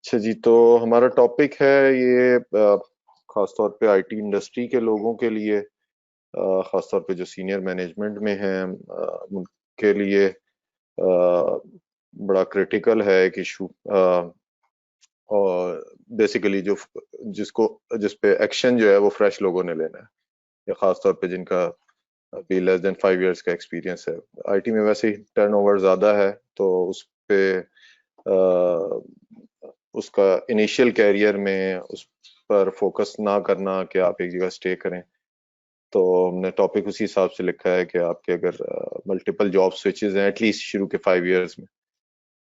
अच्छा जी, तो हमारा टॉपिक है ये खास तौर पे आईटी इंडस्ट्री के लोगों के लिए, खास तौर पे जो सीनियर मैनेजमेंट में हैं, उनके लिए बड़ा क्रिटिकल है एक इशू। और बेसिकली जो जिसको जिस पे एक्शन जो है वो फ्रेश लोगों ने लेना है, या खास तौर पे जिनका अभी लेस देन 5 इयर्स का एक्सपीरियंस है। आईटी में वैसे ही टर्नओवर ज्यादा है, तो उस पे उसका इनिशियल कैरियर में उस पर फोकस ना करना कि आप एक जगह स्टे करें। तो हमने टॉपिक उसी हिसाब से लिखा है कि आपके अगर मल्टीपल जॉब स्विचेस हैं एटलीस्ट शुरू के 5 इयर्स में,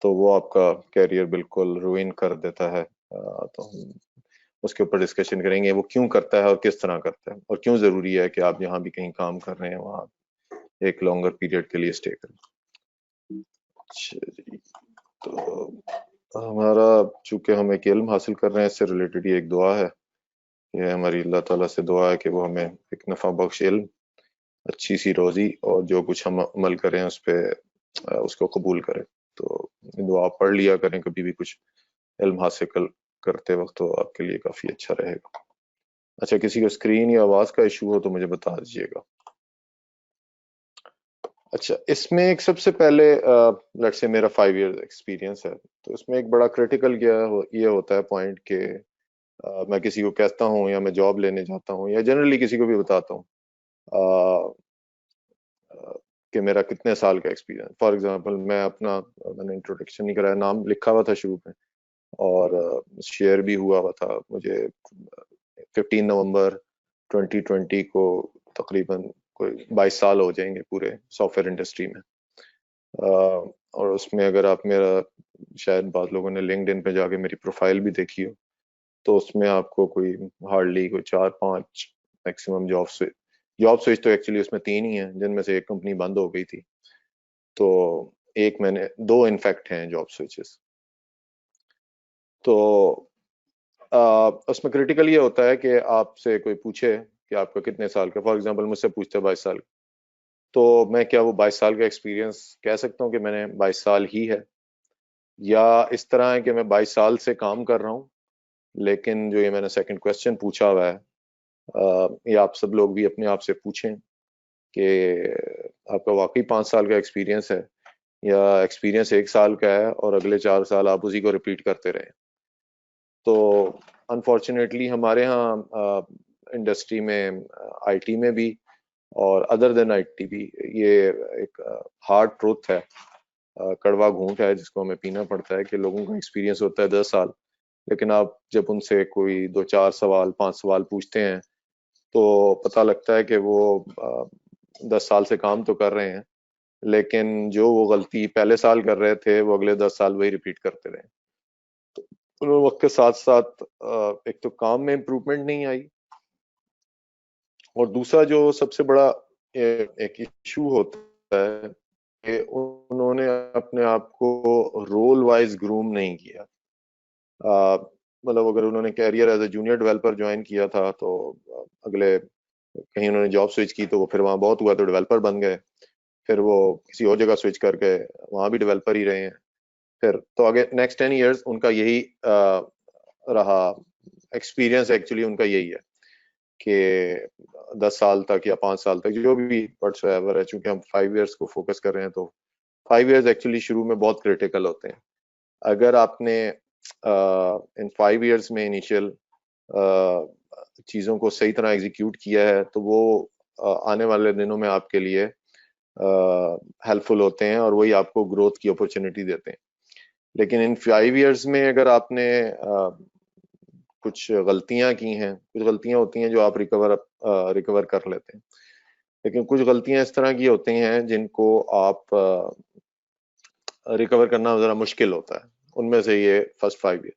तो वो आपका कैरियर बिल्कुल रुइन कर देता है। तो हम उसके ऊपर डिस्कशन करेंगे वो क्यों करता है और किस तरह करता है, और क्यों जरूरी है कि आप जहाँ भी कहीं काम कर रहे हैं वहाँ एक लॉन्गर पीरियड के लिए स्टे करें। अच्छा जी, तो हमारा, चूंकि हम एक इल्म हासिल कर रहे हैं, इससे रिलेटेड ही एक दुआ है। ये हमारी अल्लाह ताला से दुआ है कि वो हमें एक नफा बख्श इल्म, अच्छी सी रोजी, और जो कुछ हम अमल करें उस पे उसको कबूल करें। तो दुआ पढ़ लिया करें कभी भी कुछ इल्म हासिल करते वक्त, तो आपके लिए काफी अच्छा रहेगा। अच्छा, किसी को स्क्रीन या आवाज का इशू हो तो मुझे बता दीजिएगा। अच्छा, इसमें एक सबसे पहले लेट्स से मेरा 5 इयर्स एक्सपीरियंस है, तो इसमें एक बड़ा क्रिटिकल ये होता है पॉइंट के मैं किसी को कहता हूँ या मैं जॉब लेने जाता हूँ या जनरली किसी को भी बताता हूँ कि मेरा कितने साल का एक्सपीरियंस। फॉर एग्जांपल मैं अपना, मैंने इंट्रोडक्शन नहीं कराया, नाम लिखा हुआ था शुरू में और शेयर भी हुआ हुआ था मुझे 15 नवंबर 2020 को। तकरीबन कोई 22 साल हो जाएंगे पूरे सॉफ्टवेयर इंडस्ट्री में। और उसमें अगर आप मेरा, शायद बहुत लोगों ने लिंक्डइन पे जाके मेरी प्रोफाइल भी देखी हो, तो उसमें आपको कोई हार्डली कोई 4-5 मैक्सिमम जॉब स्विच तो एक्चुअली उसमें 3 ही हैं, जिनमें से एक कंपनी बंद हो गई थी। तो एक मैंने, दो इनफैक्ट हैं जॉब स्विचेस। तो उसमें क्रिटिकल ये होता है कि आपसे कोई पूछे कि आपका कितने साल का, फॉर एग्जांपल मुझसे पूछते हैं 22 साल, तो मैं क्या वो 22 साल का एक्सपीरियंस कह सकता हूँ कि मैंने 22 साल ही है, या इस तरह है कि मैं 22 साल से काम कर रहा हूँ। लेकिन जो ये मैंने सेकंड क्वेश्चन पूछा हुआ है, ये आप सब लोग भी अपने आप से पूछें कि आपका वाकई 5 साल का एक्सपीरियंस है, या एक्सपीरियंस 1 साल का है और अगले 4 साल आप उसी को रिपीट करते रहे। तो अनफॉर्चुनेटली हमारे यहाँ इंडस्ट्री में, आईटी में भी और अदर देन आईटी भी, ये एक हार्ड ट्रूथ है, कड़वा घूंट है जिसको हमें पीना पड़ता है कि लोगों का एक्सपीरियंस होता है 10 साल, लेकिन आप जब उनसे कोई 2-4 सवाल 5 सवाल पूछते हैं तो पता लगता है कि वो 10 साल से काम तो कर रहे हैं, लेकिन जो वो गलती पहले साल कर रहे थे वो अगले 10 साल वही रिपीट करते रहे। तो वक्त के साथ साथ एक तो काम में इम्प्रूवमेंट नहीं आई, और दूसरा जो सबसे बड़ा एक इशू होता है कि उन्होंने अपने आप को रोल वाइज ग्रूम नहीं किया। मतलब अगर उन्होंने career as a junior developer join किया था, तो अगले कहीं उन्होंने जॉब स्विच की तो वो फिर वहां बहुत हुआ तो डेवलपर बन गए, फिर वो किसी और जगह स्विच करके वहां भी डेवलपर ही रहे हैं। फिर तो आगे नेक्स्ट 10 इयर्स उनका यही रहा, एक्सपीरियंस एक्चुअली उनका यही है कि 10 साल तक या 5 साल तक जो भी व्हाटसोएवर है, चूंकि हम 5 इयर्स को फोकस कर रहे हैं, तो 5 इयर्स एक्चुअली शुरू में बहुत क्रिटिकल होते हैं। अगर आपने इन 5 इयर्स में इनिशियल चीजों को सही तरह एग्जीक्यूट किया है, तो वो आने वाले दिनों में आपके लिए हेल्पफुल होते हैं और वही आपको ग्रोथ की अपॉर्चुनिटी देते हैं। लेकिन इन 5 इयर्स में अगर आपने कुछ गलतियां की हैं, कुछ गलतियां होती हैं जो आप रिकवर कर लेते हैं, लेकिन कुछ गलतियां इस तरह की होती हैं जिनको आप रिकवर करना जरा मुश्किल होता है। उनमें से ये फर्स्ट 5 ईयर,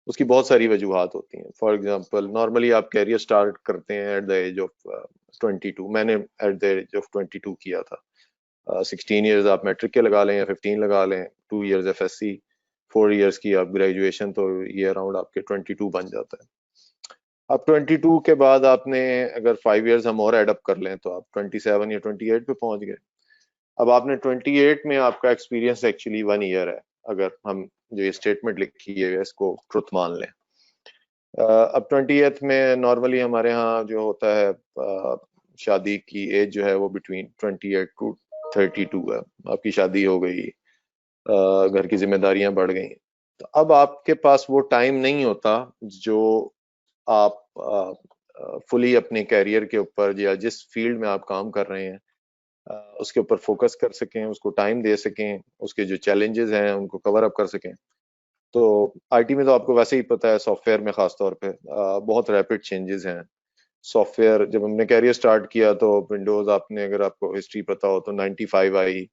उसकी बहुत सारी वजूहत होती हैं। फॉर एग्जांपल, नॉर्मली आप कैरियर स्टार्ट करते हैं एट द एज ऑफ 22। मैंने एट द एज ऑफ 22 किया था। 16 इयर्स आप मैट्रिक के लगा लें या 15 लगा लें, 2 इयर्स एफएससी, 4 इयर्स की आप ग्रेजुएशन, तो ये अराउंड आपके 22 बन जाता है। अब 22 के बाद आपने अगर 5 इयर्स हम और एडअप कर लें तो आप 27 या 28 पे पहुंच गए। अब आपने 28 में आपका एक्सपीरियंस एक्चुअली 1 ईयर है, अगर हम जो ये स्टेटमेंट लिखी है इसको ट्रुथ मान लें। अब 20th में नॉर्मली हमारे यहाँ जो होता है शादी की एज जो है वो बिटवीन 28 टू 32 है। आपकी शादी हो गई, घर की जिम्मेदारियां बढ़ गई, तो अब आपके पास वो टाइम नहीं होता जो आप फुली अपने कैरियर के ऊपर या जिस फील्ड में आप काम कर रहे हैं उसके ऊपर फोकस कर सकें, उसको टाइम दे सकें, उसके जो चैलेंजेस हैं उनको कवर अप कर सकें। तो आईटी में तो आपको वैसे ही पता है, सॉफ्टवेयर में खास तौर पे बहुत रैपिड चेंजेस हैं। सॉफ्टवेयर जब हमने कैरियर स्टार्ट किया तो विंडोज, आपने अगर आपको हिस्ट्री पता हो तो 95 आई,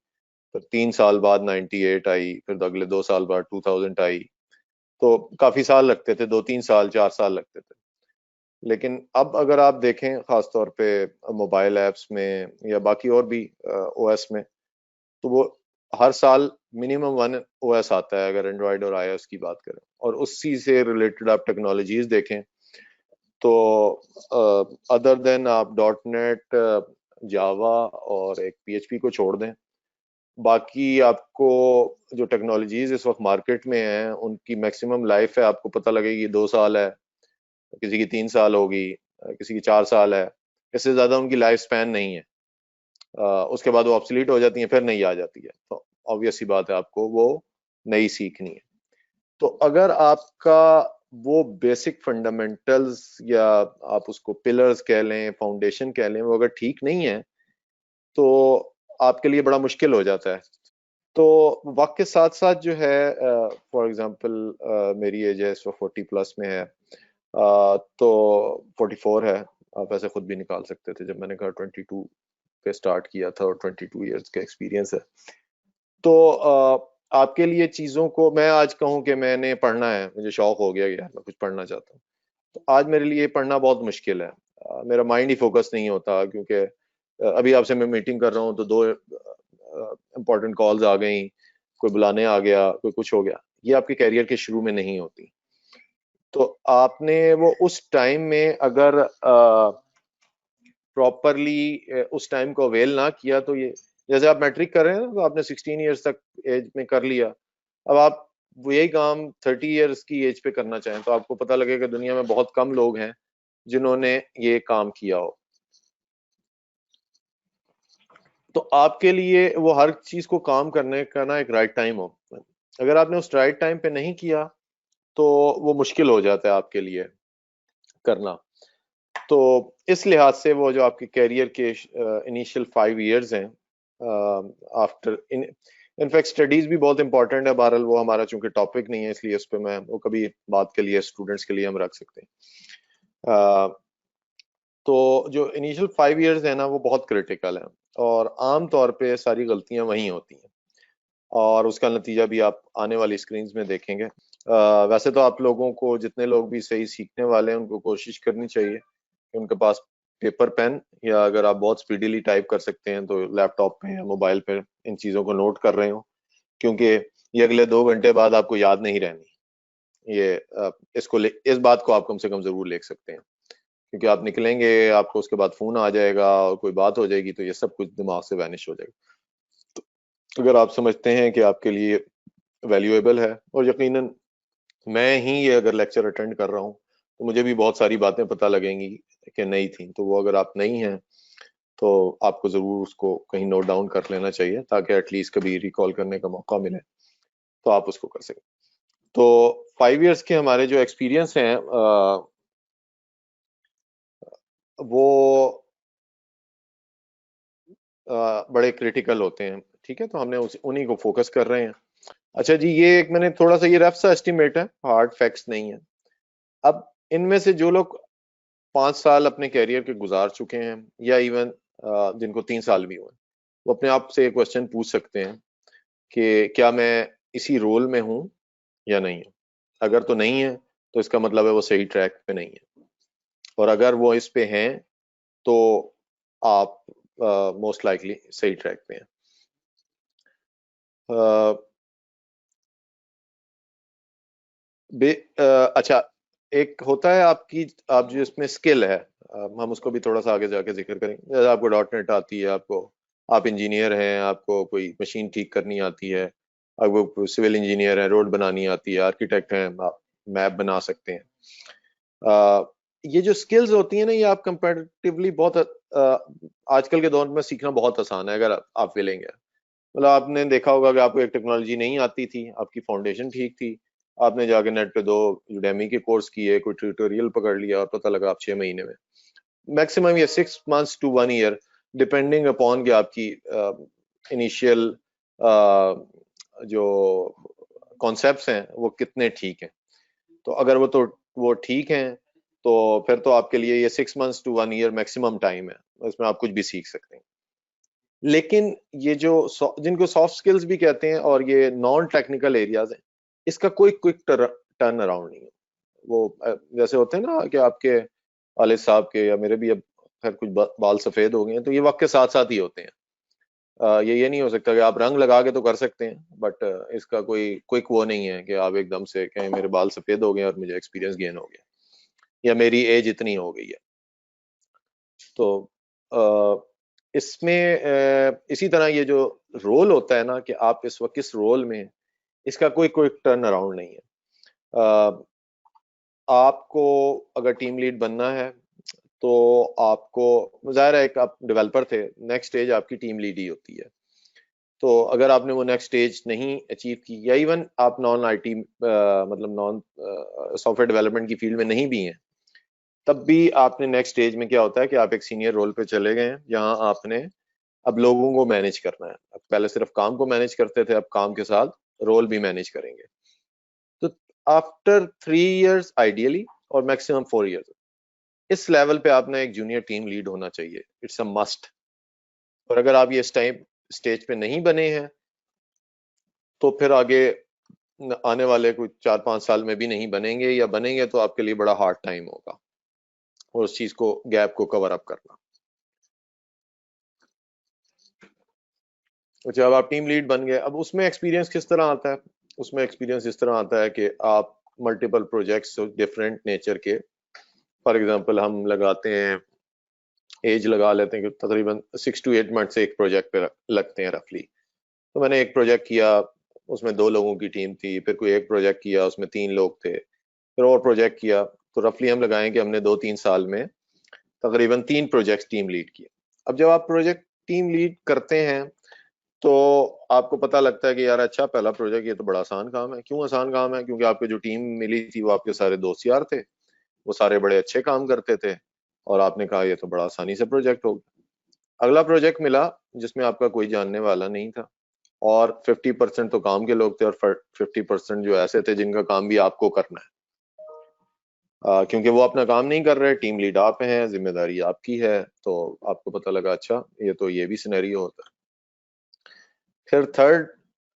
फिर 3 साल बाद 98 आई, फिर अगले 2 साल बाद 2000 आई। तो काफी साल लगते थे, 2-3 साल 4 साल लगते थे। लेकिन अब अगर आप देखें खास तौर पे मोबाइल ऐप्स में या बाकी और भी ओएस में, तो वो हर साल मिनिमम 1 ओएस आता है अगर एंड्रॉयड और आईओएस की बात करें। और उसी से रिलेटेड आप टेक्नोलॉजीज देखें तो अदर देन आप डॉट नेट, जावा और एक पीएचपी को छोड़ दें, बाकी आपको जो टेक्नोलॉजीज इस वक्त मार्केट में हैं उनकी मैक्सिमम लाइफ है आपको पता लगेगी 2 साल है, किसी की 3 साल होगी, किसी की 4 साल है। इससे ज्यादा उनकी लाइफ स्पैन नहीं है। उसके बाद वो ऑब्सलीट हो जाती हैं, फिर नई आ जाती है। तो ऑब्वियस सी बात है आपको वो नई सीखनी है। तो अगर आपका वो बेसिक फंडामेंटल्स या आप उसको पिलर्स कह लें, फाउंडेशन कह लें, वो अगर ठीक नहीं है तो आपके लिए बड़ा मुश्किल हो जाता है। तो वक्त के साथ साथ जो है, फॉर एग्जांपल मेरी एज है इस वक्त 40+ में है, तो 44 है। आप ऐसे खुद भी निकाल सकते थे, जब मैंने कहा 22 पे स्टार्ट किया था और 22 इयर्स का एक्सपीरियंस है। तो आपके लिए चीज़ों को मैं आज कहूँ कि मैंने पढ़ना है, मुझे शौक हो गया यार मैं कुछ पढ़ना चाहता हूँ, तो आज मेरे लिए पढ़ना बहुत मुश्किल है। मेरा माइंड ही फोकस नहीं होता, क्योंकि अभी आपसे मैं मीटिंग कर रहा हूँ तो 2 इम्पोर्टेंट कॉल्स आ गई, कोई बुलाने आ गया, कोई कुछ हो गया। ये आपके कैरियर के शुरू में नहीं होती। तो आपने वो उस टाइम में अगर प्रॉपरली उस टाइम को अवेल ना किया, तो ये जैसे आप मैट्रिक कर रहे हैं ना, तो आपने 16 ईयर्स तक एज में कर लिया। अब आप वो यही काम 30 ईयर्स की एज पे करना चाहें तो आपको पता लगेगा दुनिया में बहुत कम लोग हैं जिन्होंने ये काम किया हो। तो आपके लिए वो हर चीज को काम करने का ना एक राइट टाइम हो। अगर आपने उस राइट टाइम पे नहीं किया तो वो मुश्किल हो जाता है आपके लिए करना। तो इस लिहाज से वो जो आपके कैरियर के इनिशियल 5 इयर्स हैं, आफ्टर इनफैक्ट स्टडीज भी बहुत इंपॉर्टेंट है। बहरहाल वो हमारा चूंकि टॉपिक नहीं है, इसलिए उस पर मैं वो कभी बात के लिए स्टूडेंट्स के लिए हम रख सकते हैं। तो जो इनिशियल 5 इयर्स है ना वो बहुत क्रिटिकल है, और आम तौर पे सारी गलतियां वहीं होती हैं, और उसका नतीजा भी आप आने वाली स्क्रीन्स में देखेंगे। वैसे तो आप लोगों को, जितने लोग भी सही सीखने वाले हैं, उनको कोशिश करनी चाहिए कि उनके पास पेपर पेन, या अगर आप बहुत स्पीडीली टाइप कर सकते हैं तो लैपटॉप पे या मोबाइल पे इन चीज़ों को नोट कर रहे हो, क्योंकि ये अगले 2 घंटे बाद आपको याद नहीं रहनी। ये इस बात को आप कम से कम जरूर लिख सकते हैं, क्योंकि आप निकलेंगे, आपको उसके बाद फोन आ जाएगा और कोई बात हो जाएगी तो ये सब कुछ दिमाग से वैनिश हो जाएगा। तो अगर आप समझते हैं कि आपके लिए वैल्यूएबल है, और यकीनन मैं ही ये अगर लेक्चर अटेंड कर रहा हूँ तो मुझे भी बहुत सारी बातें पता लगेंगी कि नहीं थी, तो वो अगर आप नहीं हैं तो आपको जरूर उसको कहीं नोट डाउन कर लेना चाहिए, ताकि एटलीस्ट कभी रिकॉल करने का मौका मिले तो आप उसको कर सकें। तो 5 इयर्स के हमारे जो एक्सपीरियंस हैं वो बड़े क्रिटिकल होते हैं। ठीक है, तो हमने उन्हीं को फोकस कर रहे हैं। अच्छा जी, ये एक मैंने थोड़ा सा, ये रफ सा एस्टिमेट है, हार्ड फैक्ट्स नहीं है। अब इनमें से जो लोग 5 साल अपने कैरियर के गुजार चुके हैं, या इवन जिनको 3 साल भी हुए, वो अपने आप से एक क्वेश्चन पूछ सकते हैं कि क्या मैं इसी रोल में हूं या नहीं हूं। अगर तो नहीं है तो इसका मतलब है वो सही ट्रैक पे नहीं है, और अगर वो इस पे हैं तो आप मोस्ट लाइकली सही ट्रैक पे हैं। अ, अच्छा, एक होता है आपकी, आप जो इसमें स्किल है, हम उसको भी थोड़ा सा आगे जाके जिक्र करेंगे। जैसे आपको डॉट नेट आती है, आपको, आप इंजीनियर हैं, आपको कोई मशीन ठीक करनी आती है, अगर वो सिविल इंजीनियर है, रोड बनानी आती है, आर्किटेक्ट हैं, आप मैप बना सकते हैं। ये जो स्किल्स होती हैं ना, ये आप कंपैरेटिवली बहुत आजकल के दौर में सीखना बहुत आसान है अगर आप विलिंग है। मतलब आपने देखा होगा कि आपको एक टेक्नोलॉजी नहीं आती थी, आपकी फाउंडेशन ठीक थी, आपने जाके नेट पे 2 यूडेमी के कोर्स किए, कोई ट्यूटोरियल पकड़ लिया और पता लगा आप 6 महीने में, मैक्सिमम ये 6 months to 1 year, depending upon कि आपकी इनिशियल जो कॉन्सेप्ट्स हैं वो कितने ठीक हैं। तो अगर वो ठीक हैं तो फिर तो आपके लिए ये 6 months to 1 year maximum time है, इसमें आप कुछ भी सीख सकते हैं। लेकिन ये जो जिनको सॉफ्ट स्किल्स भी कहते हैं और ये नॉन टेक्निकल एरियाज हैं, इसका कोई क्विक टर्न अराउंड नहीं है। वो जैसे होते हैं ना कि आपके वालिद साहब के या मेरे भी अब खैर कुछ बाल सफेद हो गए हैं, तो ये वक्त के साथ साथ ही होते हैं। ये नहीं हो सकता कि आप रंग लगा के तो कर सकते हैं, बट इसका कोई क्विक वो नहीं है कि आप एकदम से कहें मेरे बाल सफेद हो गए और मुझे एक्सपीरियंस गेन हो गया या मेरी एज इतनी हो गई है। तो इसमें इसी तरह ये जो रोल होता है ना कि आप इस वक्त किस रोल में, इसका कोई कोई टर्न अराउंड नहीं है। आपको अगर टीम लीड बनना है तो आपको, ज़ाहिर है, एक आप डेवलपर थे, नेक्स्ट स्टेज आपकी टीम लीड ही होती है। तो अगर आपने वो नेक्स्ट स्टेज नहीं अचीव की या इवन आप नॉन आईटी मतलब नॉन सॉफ्टवेयर डेवलपमेंट की फील्ड में नहीं भी हैं, तब भी आपने नेक्स्ट स्टेज में क्या होता है कि आप एक सीनियर रोल पे चले गए हैं जहां आपने अब लोगों को मैनेज करना है। अब पहले सिर्फ काम को मैनेज करते थे, अब काम के साथ रोल भी मैनेज करेंगे। तो आफ्टर 3 years आइडियली और मैक्सिमम 4 years, इस लेवल पे आपने एक जूनियर टीम लीड होना चाहिए, इट्स अ मस्ट। और अगर आप ये इस टाइम स्टेज पे नहीं बने हैं तो फिर आगे आने वाले कुछ 4-5 साल में भी नहीं बनेंगे, या बनेंगे तो आपके लिए बड़ा हार्ड टाइम होगा और उस चीज को, गैप को कवर अप करना। तो जब आप टीम लीड बन गए, अब उसमें एक्सपीरियंस किस तरह आता है? उसमें एक्सपीरियंस इस तरह आता है कि आप मल्टीपल प्रोजेक्ट्स डिफरेंट नेचर के, फॉर एग्जांपल हम लगाते हैं, एज लगा लेते हैं कि तकरीबन 6 to 8 months से एक प्रोजेक्ट पे लगते हैं रफली। तो मैंने एक प्रोजेक्ट किया, उसमें 2 लोगों की टीम थी, फिर कोई एक प्रोजेक्ट किया उसमें 3 लोग थे, फिर और प्रोजेक्ट किया, तो रफली हम लगाएं कि हमने 2-3 साल में तकरीबन 3 प्रोजेक्ट टीम लीड किए। अब जब आप प्रोजेक्ट टीम लीड करते हैं तो आपको पता लगता है कि यार अच्छा, पहला प्रोजेक्ट ये तो बड़ा आसान काम है। क्यों आसान काम है? क्योंकि आपको जो टीम मिली थी वो आपके सारे दोस्त यार थे, वो सारे बड़े अच्छे काम करते थे और आपने कहा ये तो बड़ा आसानी से प्रोजेक्ट होगा। अगला प्रोजेक्ट मिला जिसमें आपका कोई जानने वाला नहीं था और 50% तो काम के लोग थे और 50% जो ऐसे थे जिनका काम भी आपको करना है। क्योंकि वो अपना काम नहीं कर रहे, टीम लीड आप हैं, जिम्मेदारी आपकी है, तो आपको पता लगा अच्छा ये भी सिनेरियो होता है। फिर थर्ड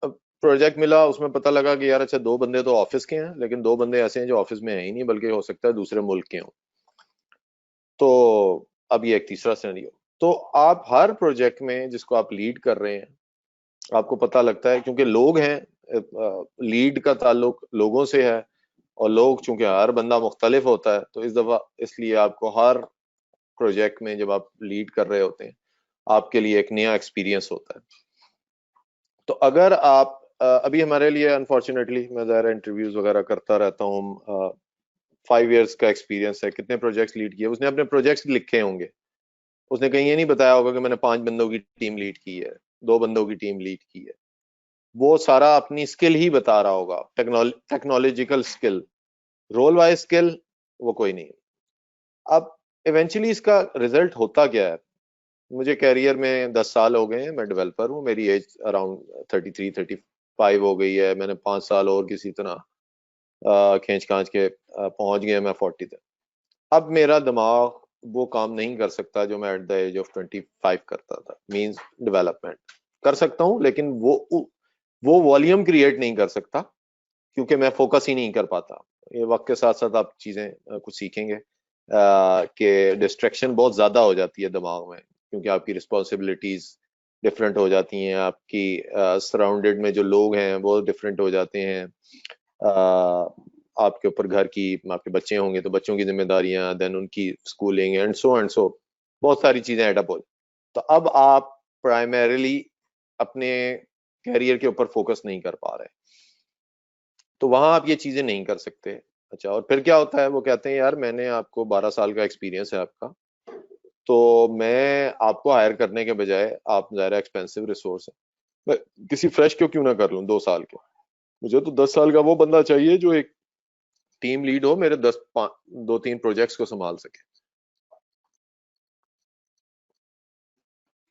प्रोजेक्ट मिला, उसमें पता लगा कि यार अच्छा, 2 बंदे तो ऑफिस के हैं, लेकिन 2 बंदे ऐसे हैं जो ऑफिस में है ही नहीं, बल्कि हो सकता है दूसरे मुल्क के हों। तो अब ये एक तीसरा सिनेरियो। तो आप हर प्रोजेक्ट में जिसको आप लीड कर रहे हैं, आपको पता लगता है क्योंकि लोग हैं, लीड का ताल्लुक लोगों से है, और लोग चूंकि हर बंदा मुख्तलिफ होता है, तो इस दफा इसलिए आपको हर प्रोजेक्ट में जब आप लीड कर रहे होते हैं, आपके लिए एक नया एक्सपीरियंस होता है। तो अगर आप अभी हमारे लिए अनफॉर्चुनेटली, मैं ज़ाहिर इंटरव्यूज वगैरह करता रहता हूँ, 5 years का एक्सपीरियंस है, कितने प्रोजेक्ट्स लीड किए, उसने अपने प्रोजेक्ट्स लिखे होंगे, उसने कहीं ये नहीं बताया होगा कि मैंने 5 बंदों की टीम लीड की है, 2 बंदों की टीम लीड की है। वो सारा अपनी स्किल ही बता रहा होगा, technological skill, role wise skill वो कोई नहीं। अब इवेंचुअली इसका रिजल्ट होता क्या है? मुझे कैरियर में 10 साल हो गए हैं, मैं डेवलपर हूँ, मेरी एज अराउंड 33-35 हो गई है, मैंने 5 साल और किसी तरह खींच खांच के पहुंच गया मैं 40 तक। अब मेरा दिमाग वो काम नहीं कर सकता जो मैं एट द एज ऑफ 25 करता था, मींस डेवलपमेंट कर सकता हूँ लेकिन वो वॉल्यूम क्रिएट नहीं कर सकता, क्योंकि मैं फोकस ही नहीं कर पाता। ये वक्त के साथ साथ आप चीजें कुछ सीखेंगे कि डिस्ट्रैक्शन बहुत ज्यादा हो जाती है दिमाग में, क्योंकि आपकी रिस्पॉन्सिबिलिटीज डिफरेंट हो जाती हैं, आपकी सराउंडेड में जो लोग हैं वो डिफरेंट हो जाते हैं, आपके ऊपर घर की, आपके बच्चे होंगे तो बच्चों की जिम्मेदारियां, देन उनकी स्कूलिंग एंड सो बहुत सारी चीजें एडअप हो। तो अब आप प्राइमरीली अपने कैरियर के ऊपर फोकस नहीं कर पा रहे, तो वहां आप ये चीजें नहीं कर सकते। अच्छा, और फिर क्या होता है, वो कहते हैं यार मैंने आपको 12 साल का एक्सपीरियंस है आपका, तो मैं आपको हायर करने के बजाय, आप ज़्यादा एक्सपेंसिव रिसोर्स है, मैं किसी फ्रेश को क्यों ना कर लूं 2 साल के, मुझे तो 10 साल का वो बंदा चाहिए जो एक टीम लीड हो, मेरे 2-3 प्रोजेक्ट्स को संभाल सके।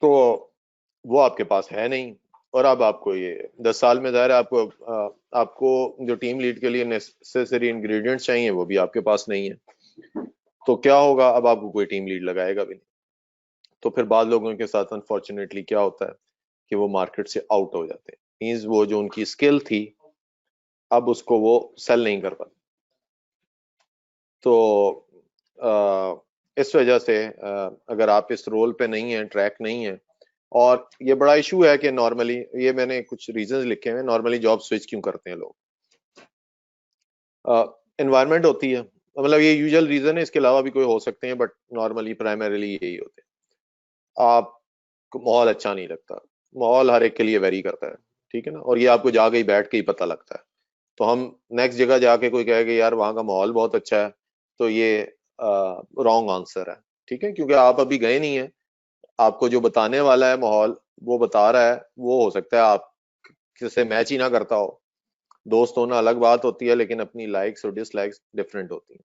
तो वो आपके पास है नहीं, और अब आपको ये 10 साल में ज़ाहिर है आपको जो टीम लीड के लिए नेसेसरी इंग्रेडिएंट्स चाहिए वो भी आपके पास नहीं है। तो क्या होगा, अब आपको कोई टीम लीड लगाएगा भी नहीं। तो फिर बाद लोगों के साथ अनफॉर्चुनेटली क्या होता है कि वो मार्केट से आउट हो जाते हैं, मींस वो जो उनकी स्किल थी अब उसको वो सेल नहीं कर पाते। तो इस वजह से अगर आप इस रोल पे नहीं है, ट्रैक नहीं है, और ये बड़ा इशू है कि नॉर्मली, ये मैंने कुछ रीजंस लिखे हैं, नॉर्मली जॉब स्विच क्यों करते हैं लोग। एनवायरनमेंट होती है, मतलब ये यूजुअल रीजन है, इसके अलावा भी कोई हो सकते हैं, बट नॉर्मली प्राइमरीली यही होते हैं। आपको माहौल अच्छा नहीं लगता, माहौल हर एक के लिए वेरी करता है, ठीक है ना, और ये आपको जाके ही बैठ के ही पता लगता है। तो हम नेक्स्ट जगह जाके कोई कहेगा यार वहाँ का माहौल बहुत अच्छा है, तो ये रॉन्ग आंसर है, ठीक है, क्योंकि आप अभी गए नहीं है। आपको जो बताने वाला है माहौल, वो बता रहा है, वो हो सकता है आप किससे मैच ही ना करता हो। दोस्त होना अलग बात होती है, लेकिन अपनी लाइक्स और डिसलाइक्स डिफरेंट होती हैं।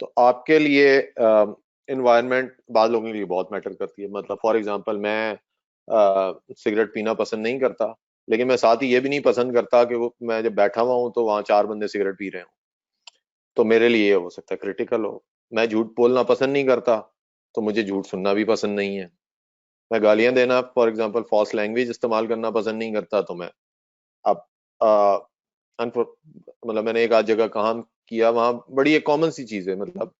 तो आपके लिए इन्वायरमेंट बाद लोगों के लिए बहुत मैटर करती है। मतलब फॉर एग्जांपल मैं सिगरेट पीना पसंद नहीं करता, लेकिन मैं साथ ही ये भी नहीं पसंद करता कि वो मैं जब बैठा हुआ हूँ तो वहाँ 4 बंदे सिगरेट पी रहे हो, तो मेरे लिए ये हो सकता है क्रिटिकल हो। मैं झूठ बोलना पसंद नहीं करता, तो मुझे झूठ सुनना भी पसंद नहीं है। मैं गालियां देना, फॉर एग्जांपल फॉल्स लैंग्वेज इस्तेमाल करना पसंद नहीं करता, तो मैं अब मतलब मैंने एक आध जगह काम किया, वहां बड़ी एक कॉमन सी चीज है, मतलब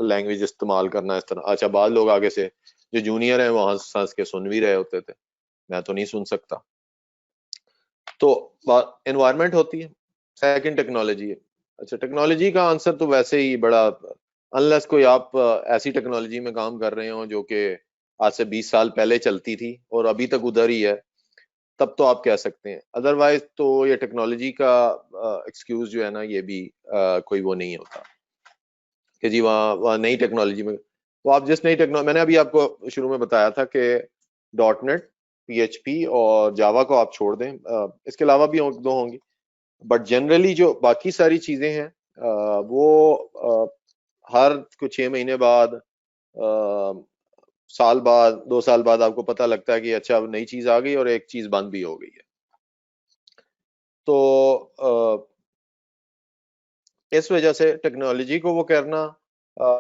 लैंग्वेज इस्तेमाल करना इस तरह। अच्छा, बाद लोग आगे से जो जूनियर है वो हंस हंस के सुन भी रहे होते थे, मैं तो नहीं सुन सकता। तो एनवायरनमेंट होती है, सेकंड टेक्नोलॉजी है। अच्छा, टेक्नोलॉजी का आंसर तो वैसे ही बड़ा, अनलेस कोई आप ऐसी टेक्नोलॉजी में काम कर रहे हो जो कि आज से 20 साल पहले चलती थी और अभी तक उधर ही है, तब तो आप कह सकते हैं। अदरवाइज तो ये टेक्नोलॉजी का एक्सक्यूज जो है ना, ये भी कोई वो नहीं होता कि जी वहाँ वहाँ नई टेक्नोलॉजी में, तो आप जिस नई टेक्नोलॉजी, मैंने अभी आपको शुरू में बताया था कि डॉट नेट, पीएचपी और जावा को आप छोड़ दें, इसके अलावा भी दो होंगी, बट जनरली जो बाकी सारी चीजें हैं वो हर कुछ 6 महीने बाद, साल बाद, 2 साल बाद आपको पता लगता है कि अच्छा अब नई चीज आ गई और एक चीज बंद भी हो गई है। तो इस वजह से टेक्नोलॉजी को वो करना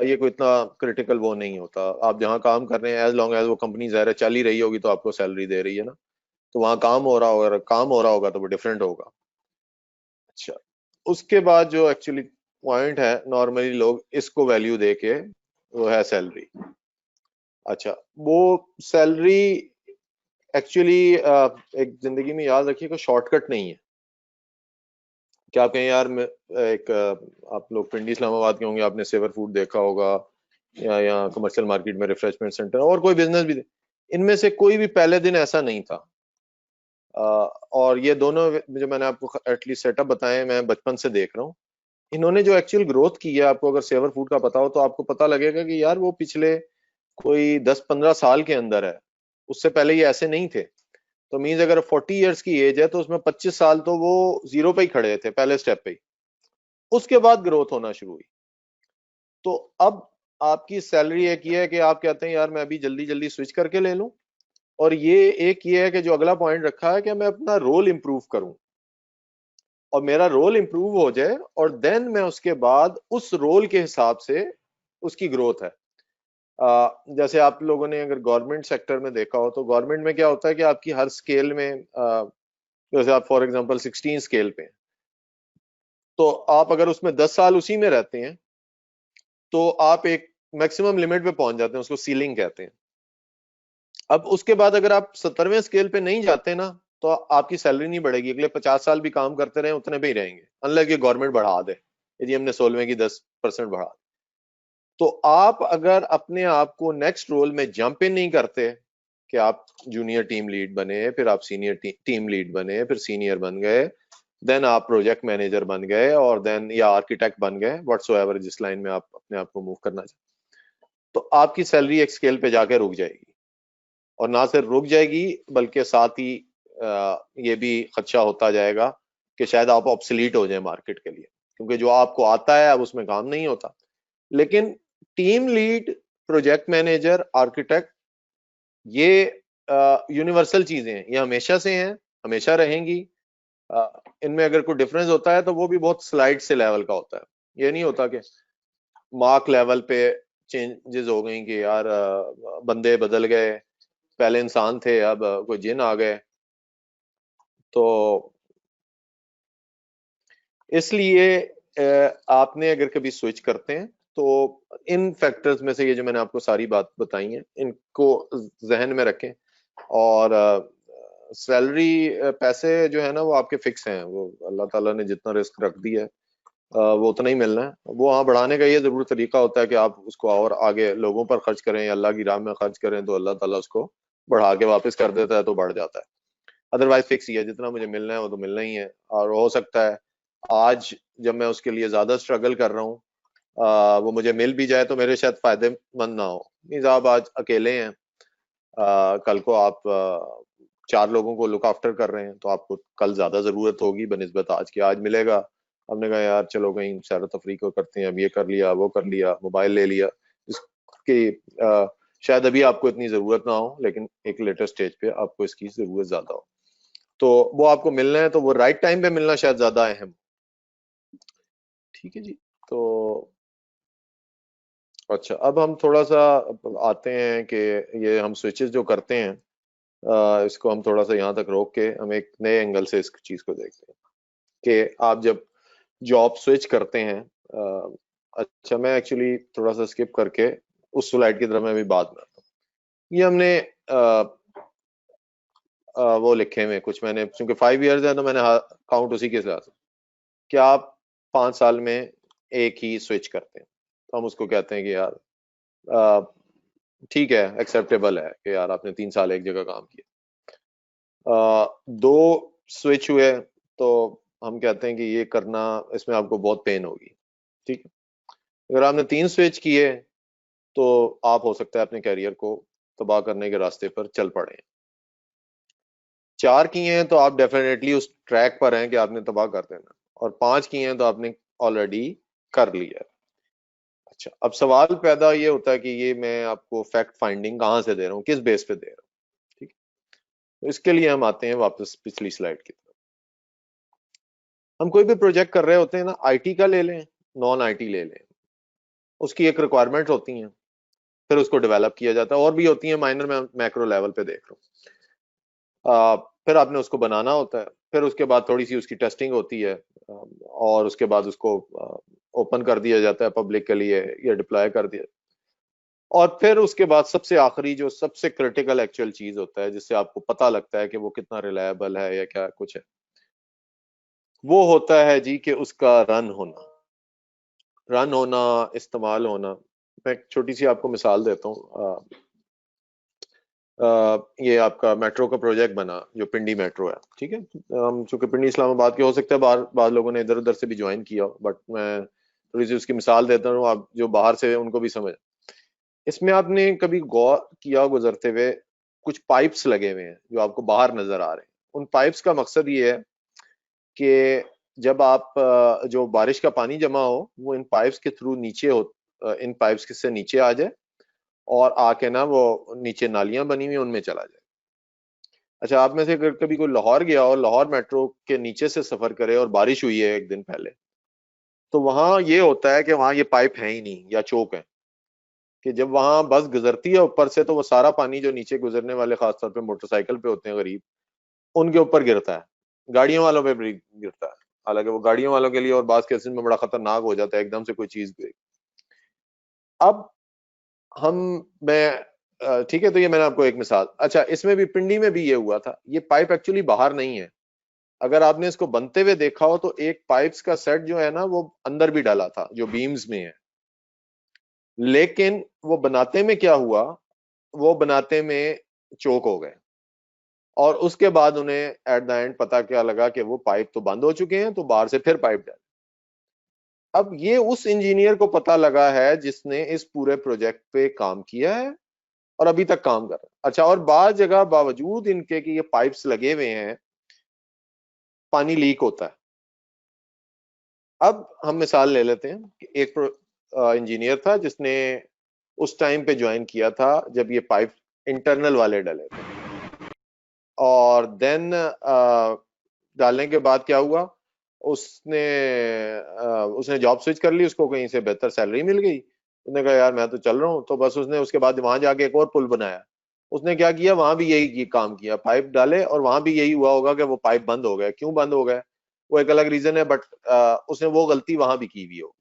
ये कोई इतना क्रिटिकल वो नहीं होता। आप जहाँ काम कर रहे हैं, एज लॉन्ग एज वो कंपनी ज़ाहिर है चल ही रही होगी तो आपको सैलरी दे रही है ना, तो वहाँ काम हो रहा होगा, काम हो रहा होगा तो वो डिफरेंट होगा। अच्छा, उसके बाद जो एक्चुअली पॉइंट है, नॉर्मली लोग इसको वैल्यू दे के, वो है सैलरी। अच्छा, वो सैलरी एक्चुअली एक जिंदगी में याद रखिए कोई शॉर्टकट नहीं है। क्या आप कहें यार एक आप लोग पिंडी इस्लामाबाद के होंगे, आपने सेवर फूड देखा होगा, या कमर्शियल मार्केट में रिफ्रेशमेंट सेंटर और कोई बिजनेस भी, इनमें से कोई भी पहले दिन ऐसा नहीं था। और ये दोनों जो मैंने आपको एटलीस्ट सेटअप बताए, मैं बचपन से देख रहा हूँ। इन्होंने जो एक्चुअल ग्रोथ की है, आपको अगर सेवर फूड का पता हो तो आपको पता लगेगा कि यार वो पिछले कोई 10-15 साल के अंदर है, उससे पहले ये ऐसे नहीं थे। तो मीन्स अगर 40 ईयर्स की एज है तो उसमें 25 साल तो वो जीरो पे ही खड़े थे, पहले स्टेप पे ही। उसके बाद ग्रोथ होना शुरू हुई। तो अब आपकी सैलरी एक ये है कि आप कहते हैं यार मैं अभी जल्दी जल्दी स्विच करके ले लूं, और ये एक ये है कि जो अगला पॉइंट रखा है कि मैं अपना रोल इंप्रूव करूं, और मेरा रोल इंप्रूव हो जाए, और देन मैं उसके बाद उस रोल के हिसाब से उसकी ग्रोथ है। जैसे आप लोगों ने अगर गवर्नमेंट सेक्टर में देखा हो, तो गवर्नमेंट में क्या होता है कि आपकी हर स्केल में, जैसे आप फॉर एग्जांपल 16 स्केल पे हैं, तो आप अगर उसमें 10 साल उसी में रहते हैं तो आप एक मैक्सिमम लिमिट पे पहुंच जाते हैं, उसको सीलिंग कहते हैं। अब उसके बाद अगर आप 17वें स्केल पे नहीं जाते ना, तो आपकी सैलरी नहीं बढ़ेगी, अगले 50 साल भी काम करते रहे उतने पे ही रहेंगे, अनलess कि गवर्नमेंट बढ़ा दे, यदि हमने 16वें की 10% बढ़ा। तो आप अगर अपने आप को नेक्स्ट रोल में जंप इन नहीं करते, कि आप जूनियर टीम लीड बने, फिर आप सीनियर टीम लीड बने, फिर सीनियर बन गए, देन आप प्रोजेक्ट मैनेजर बन गए, और देन या आर्किटेक्ट बन गए, व्हाटसोएवर जिस लाइन में आप अपने आप को मूव करना चाहते, तो आपकी सैलरी एक स्केल पे जाके रुक जाएगी। और ना सिर्फ रुक जाएगी बल्कि साथ ही ये भी खदशा होता जाएगा कि शायद आप ऑब्सलीट हो जाए मार्केट के लिए, क्योंकि जो आपको आता है अब उसमें काम नहीं होता। लेकिन team lead, project manager, architect, ये यूनिवर्सल चीजें हैं, ये हमेशा से हैं, हमेशा रहेंगी। इनमें अगर कोई डिफरेंस होता है तो वो भी बहुत स्लाइड से लेवल का होता है। ये नहीं होता कि मार्क लेवल पे चेंजेस हो गई कि यार बंदे बदल गए, पहले इंसान थे अब कोई जिन आ गए। तो इसलिए आपने अगर कभी स्विच करते हैं तो इन फैक्टर्स में से ये जो मैंने आपको सारी बात बताई है इनको जहन में रखें। और सैलरी पैसे जो है ना वो आपके फिक्स हैं, वो अल्लाह ताला ने जितना रिस्क रख दिया है वो उतना ही मिलना है। वो हाँ बढ़ाने का ये जरूर तरीका होता है कि आप उसको और आगे लोगों पर खर्च करें या अल्लाह की राह में खर्च करें तो अल्लाह ताला उसको बढ़ा के वापस कर देता है, तो बढ़ जाता है। अदरवाइज फिक्स ही है, जितना मुझे मिलना है वो तो मिलना ही है। और हो सकता है आज जब मैं उसके लिए ज्यादा स्ट्रगल कर रहा हूँ वो मुझे मिल भी जाए तो मेरे शायद फायदेमंद ना हो। मीन्स आप आज अकेले हैं, कल को आप 4 लोगों को लुक आफ्टर कर रहे हैं, तो आपको कल ज्यादा जरूरत होगी बनिस्बत आज की। आज मिलेगा, हमने कहा यार चलो कहीं सैर तफरी को करते हैं, अब ये कर लिया वो कर लिया, मोबाइल ले लिया, इसकी शायद अभी आपको इतनी जरूरत ना हो, लेकिन एक लेटर स्टेज पे आपको इसकी जरूरत ज्यादा हो। तो वो आपको मिलना है तो वो राइट टाइम पे मिलना शायद ज्यादा अहम। ठीक है जी। तो अच्छा, अब हम थोड़ा सा आते हैं कि ये हम स्विचेस जो करते हैं इसको हम थोड़ा सा यहाँ तक रोक के हम एक नए एंगल से इस चीज को देखते हैं कि आप जब जॉब स्विच करते हैं। अच्छा, मैं एक्चुअली थोड़ा सा स्किप करके उस स्लाइड की तरफ मैं भी बात करता हूँ। ये हमने वो लिखे हुए कुछ, मैंने क्योंकि 5 इयर्स है तो मैंने काउंट उसी के हिसाब से कि आप 5 साल में एक ही स्विच करते हैं, तो हम उसको कहते हैं कि यार ठीक है, एक्सेप्टेबल है कि यार आपने 3 साल एक जगह काम किया। 2 स्विच हुए तो हम कहते हैं कि ये करना, इसमें आपको बहुत पेन होगी। ठीक है, अगर आपने 3 स्विच किए तो आप हो सकता है अपने कैरियर को तबाह करने के रास्ते पर चल पड़े। 4 किए हैं तो आप डेफिनेटली उस ट्रैक पर हैं कि आपने तबाह कर देना, और 5 किए हैं तो आपने ऑलरेडी कर लिया। अच्छा, अब सवाल पैदा ये होता है कि ये मैं आपको फैक्ट फाइंडिंग कहाँ से दे रहा हूँ, किस बेस पे दे रहा हूँ। ठीक है, तो इसके लिए हम आते हैं वापस पिछली स्लाइड की तरफ। हम कोई भी प्रोजेक्ट कर रहे होते हैं ना, आईटी का ले लें, नॉन आईटी ले लें, उसकी एक रिक्वायरमेंट होती है, फिर उसको डेवलप किया जाता है, और भी होती है माइनर, में मैक्रो लेवल पे देख रहा हूँ। फिर आपने उसको बनाना होता है, फिर उसके बाद थोड़ी सी उसकी टेस्टिंग होती है, और उसके बाद उसको ओपन कर दिया जाता है पब्लिक के लिए या डिप्लॉय कर दिया। और फिर उसके बाद सबसे आखिरी जो सबसे क्रिटिकल एक्चुअल चीज होता है, जिससे आपको पता लगता है कि वो कितना रिलायबल है या क्या कुछ है, वो होता है जी कि उसका रन होना, इस्तेमाल होना। मैं एक छोटी सी आपको मिसाल देता हूँ। ये आपका मेट्रो का प्रोजेक्ट बना जो पिंडी मेट्रो है। ठीक है, हम चूंकि पिंडी इस्लामाबाद के हो सकते हैं, बाहर बाद लोगों ने इधर उधर से भी ज्वाइन किया, बट मैं थोड़ी सी उसकी मिसाल देता हूँ, आप जो बाहर से उनको भी समझ। इसमें आपने कभी गौर किया गुजरते हुए, कुछ पाइप्स लगे हुए हैं जो आपको बाहर नजर आ रहे हैं। उन पाइप्स का मकसद ये है कि जब आप जो बारिश का पानी जमा हो वो इन पाइप्स के थ्रू नीचे हो, इन पाइप्स से नीचे आ जाए, और आके ना वो नीचे नालियां बनी हुई उनमें चला जाए। अच्छा, आप में से अगर कभी कोई लाहौर गया और लाहौर मेट्रो के नीचे से सफर करे और बारिश हुई है एक दिन पहले, तो वहां ये होता है कि वहां ये पाइप है ही नहीं या चौक है, कि जब वहां बस गुजरती है ऊपर से तो वो सारा पानी जो नीचे गुजरने वाले खासतौर पे मोटरसाइकिल पे होते हैं गरीब, उनके ऊपर गिरता है, गाड़ियों वालों पे भी गिरता है। हालांकि वो गाड़ियों वालों के लिए और बास केसेस में बड़ा खतरनाक हो जाता है, एकदम से कोई चीज गिरे। अब हम मैं ठीक है, तो ये मैंने आपको एक मिसाल। अच्छा, इसमें भी पिंडी में भी ये हुआ था, ये पाइप एक्चुअली बाहर नहीं है। अगर आपने इसको बनते हुए देखा हो तो एक पाइप्स का सेट जो है ना वो अंदर भी डाला था जो बीम्स में है, लेकिन वो बनाते में क्या हुआ, वो बनाते में चोक हो गए। और उसके बाद उन्हें एट द एंड पता क्या लगा कि वो पाइप तो बंद हो चुके हैं, तो बाहर से फिर पाइप डाले। अब ये उस इंजीनियर को पता लगा है जिसने इस पूरे प्रोजेक्ट पे काम किया है और अभी तक काम कर रहा है। अच्छा, और बाद जगह बावजूद इनके कि ये पाइप्स लगे हुए हैं, पानी लीक होता है। अब हम मिसाल ले लेते हैं कि एक इंजीनियर था जिसने उस टाइम पे ज्वाइन किया था जब ये पाइप इंटरनल वाले डले थे। और देन डालने के बाद क्या हुआ, उसने उसने जॉब स्विच कर ली, उसको कहीं से बेहतर सैलरी मिल गई। उसने कहा यार मैं तो चल रहा हूँ, तो बस उसने उसके बाद वहां जाके एक और पुल बनाया। उसने क्या किया, वहां भी यही काम किया, पाइप डाले, और वहां भी यही हुआ होगा कि वो पाइप बंद हो गए। क्यों बंद हो गए वो एक अलग रीजन है, बट उसने वो गलती वहां भी की हुई हो।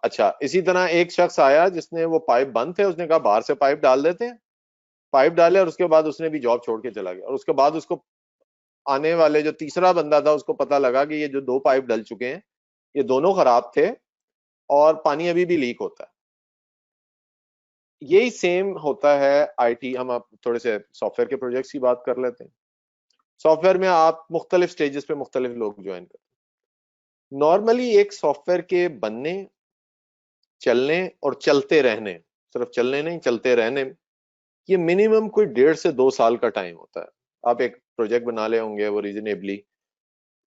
अच्छा, इसी तरह एक शख्स आया जिसने वो पाइप बंद थे, उसने कहा बाहर से पाइप डाल देते हैं। पाइप डाले और उसके बाद उसने भी जॉब छोड़ के चला गया। और उसके बाद उसको आने वाले जो तीसरा बंदा था उसको पता लगा कि ये जो दो पाइप डल चुके हैं ये दोनों खराब थे और पानी अभी भी लीक होता है। यही सेम होता है आईटी। हम आप थोड़े से सॉफ्टवेयर के प्रोजेक्ट्स की बात कर लेते हैं। सॉफ्टवेयर में आप मुख्तलिफ स्टेजेस पे मुख्तलिफ लोग ज्वाइन करते हैं। नॉर्मली एक सॉफ्टवेयर के बनने, चलने और चलते रहने, सिर्फ चलने नहीं चलते रहने, ये मिनिमम कोई 1.5 से 2 साल का टाइम होता है। आप एक प्रोजेक्ट बना ले होंगे, वो रीजनेबली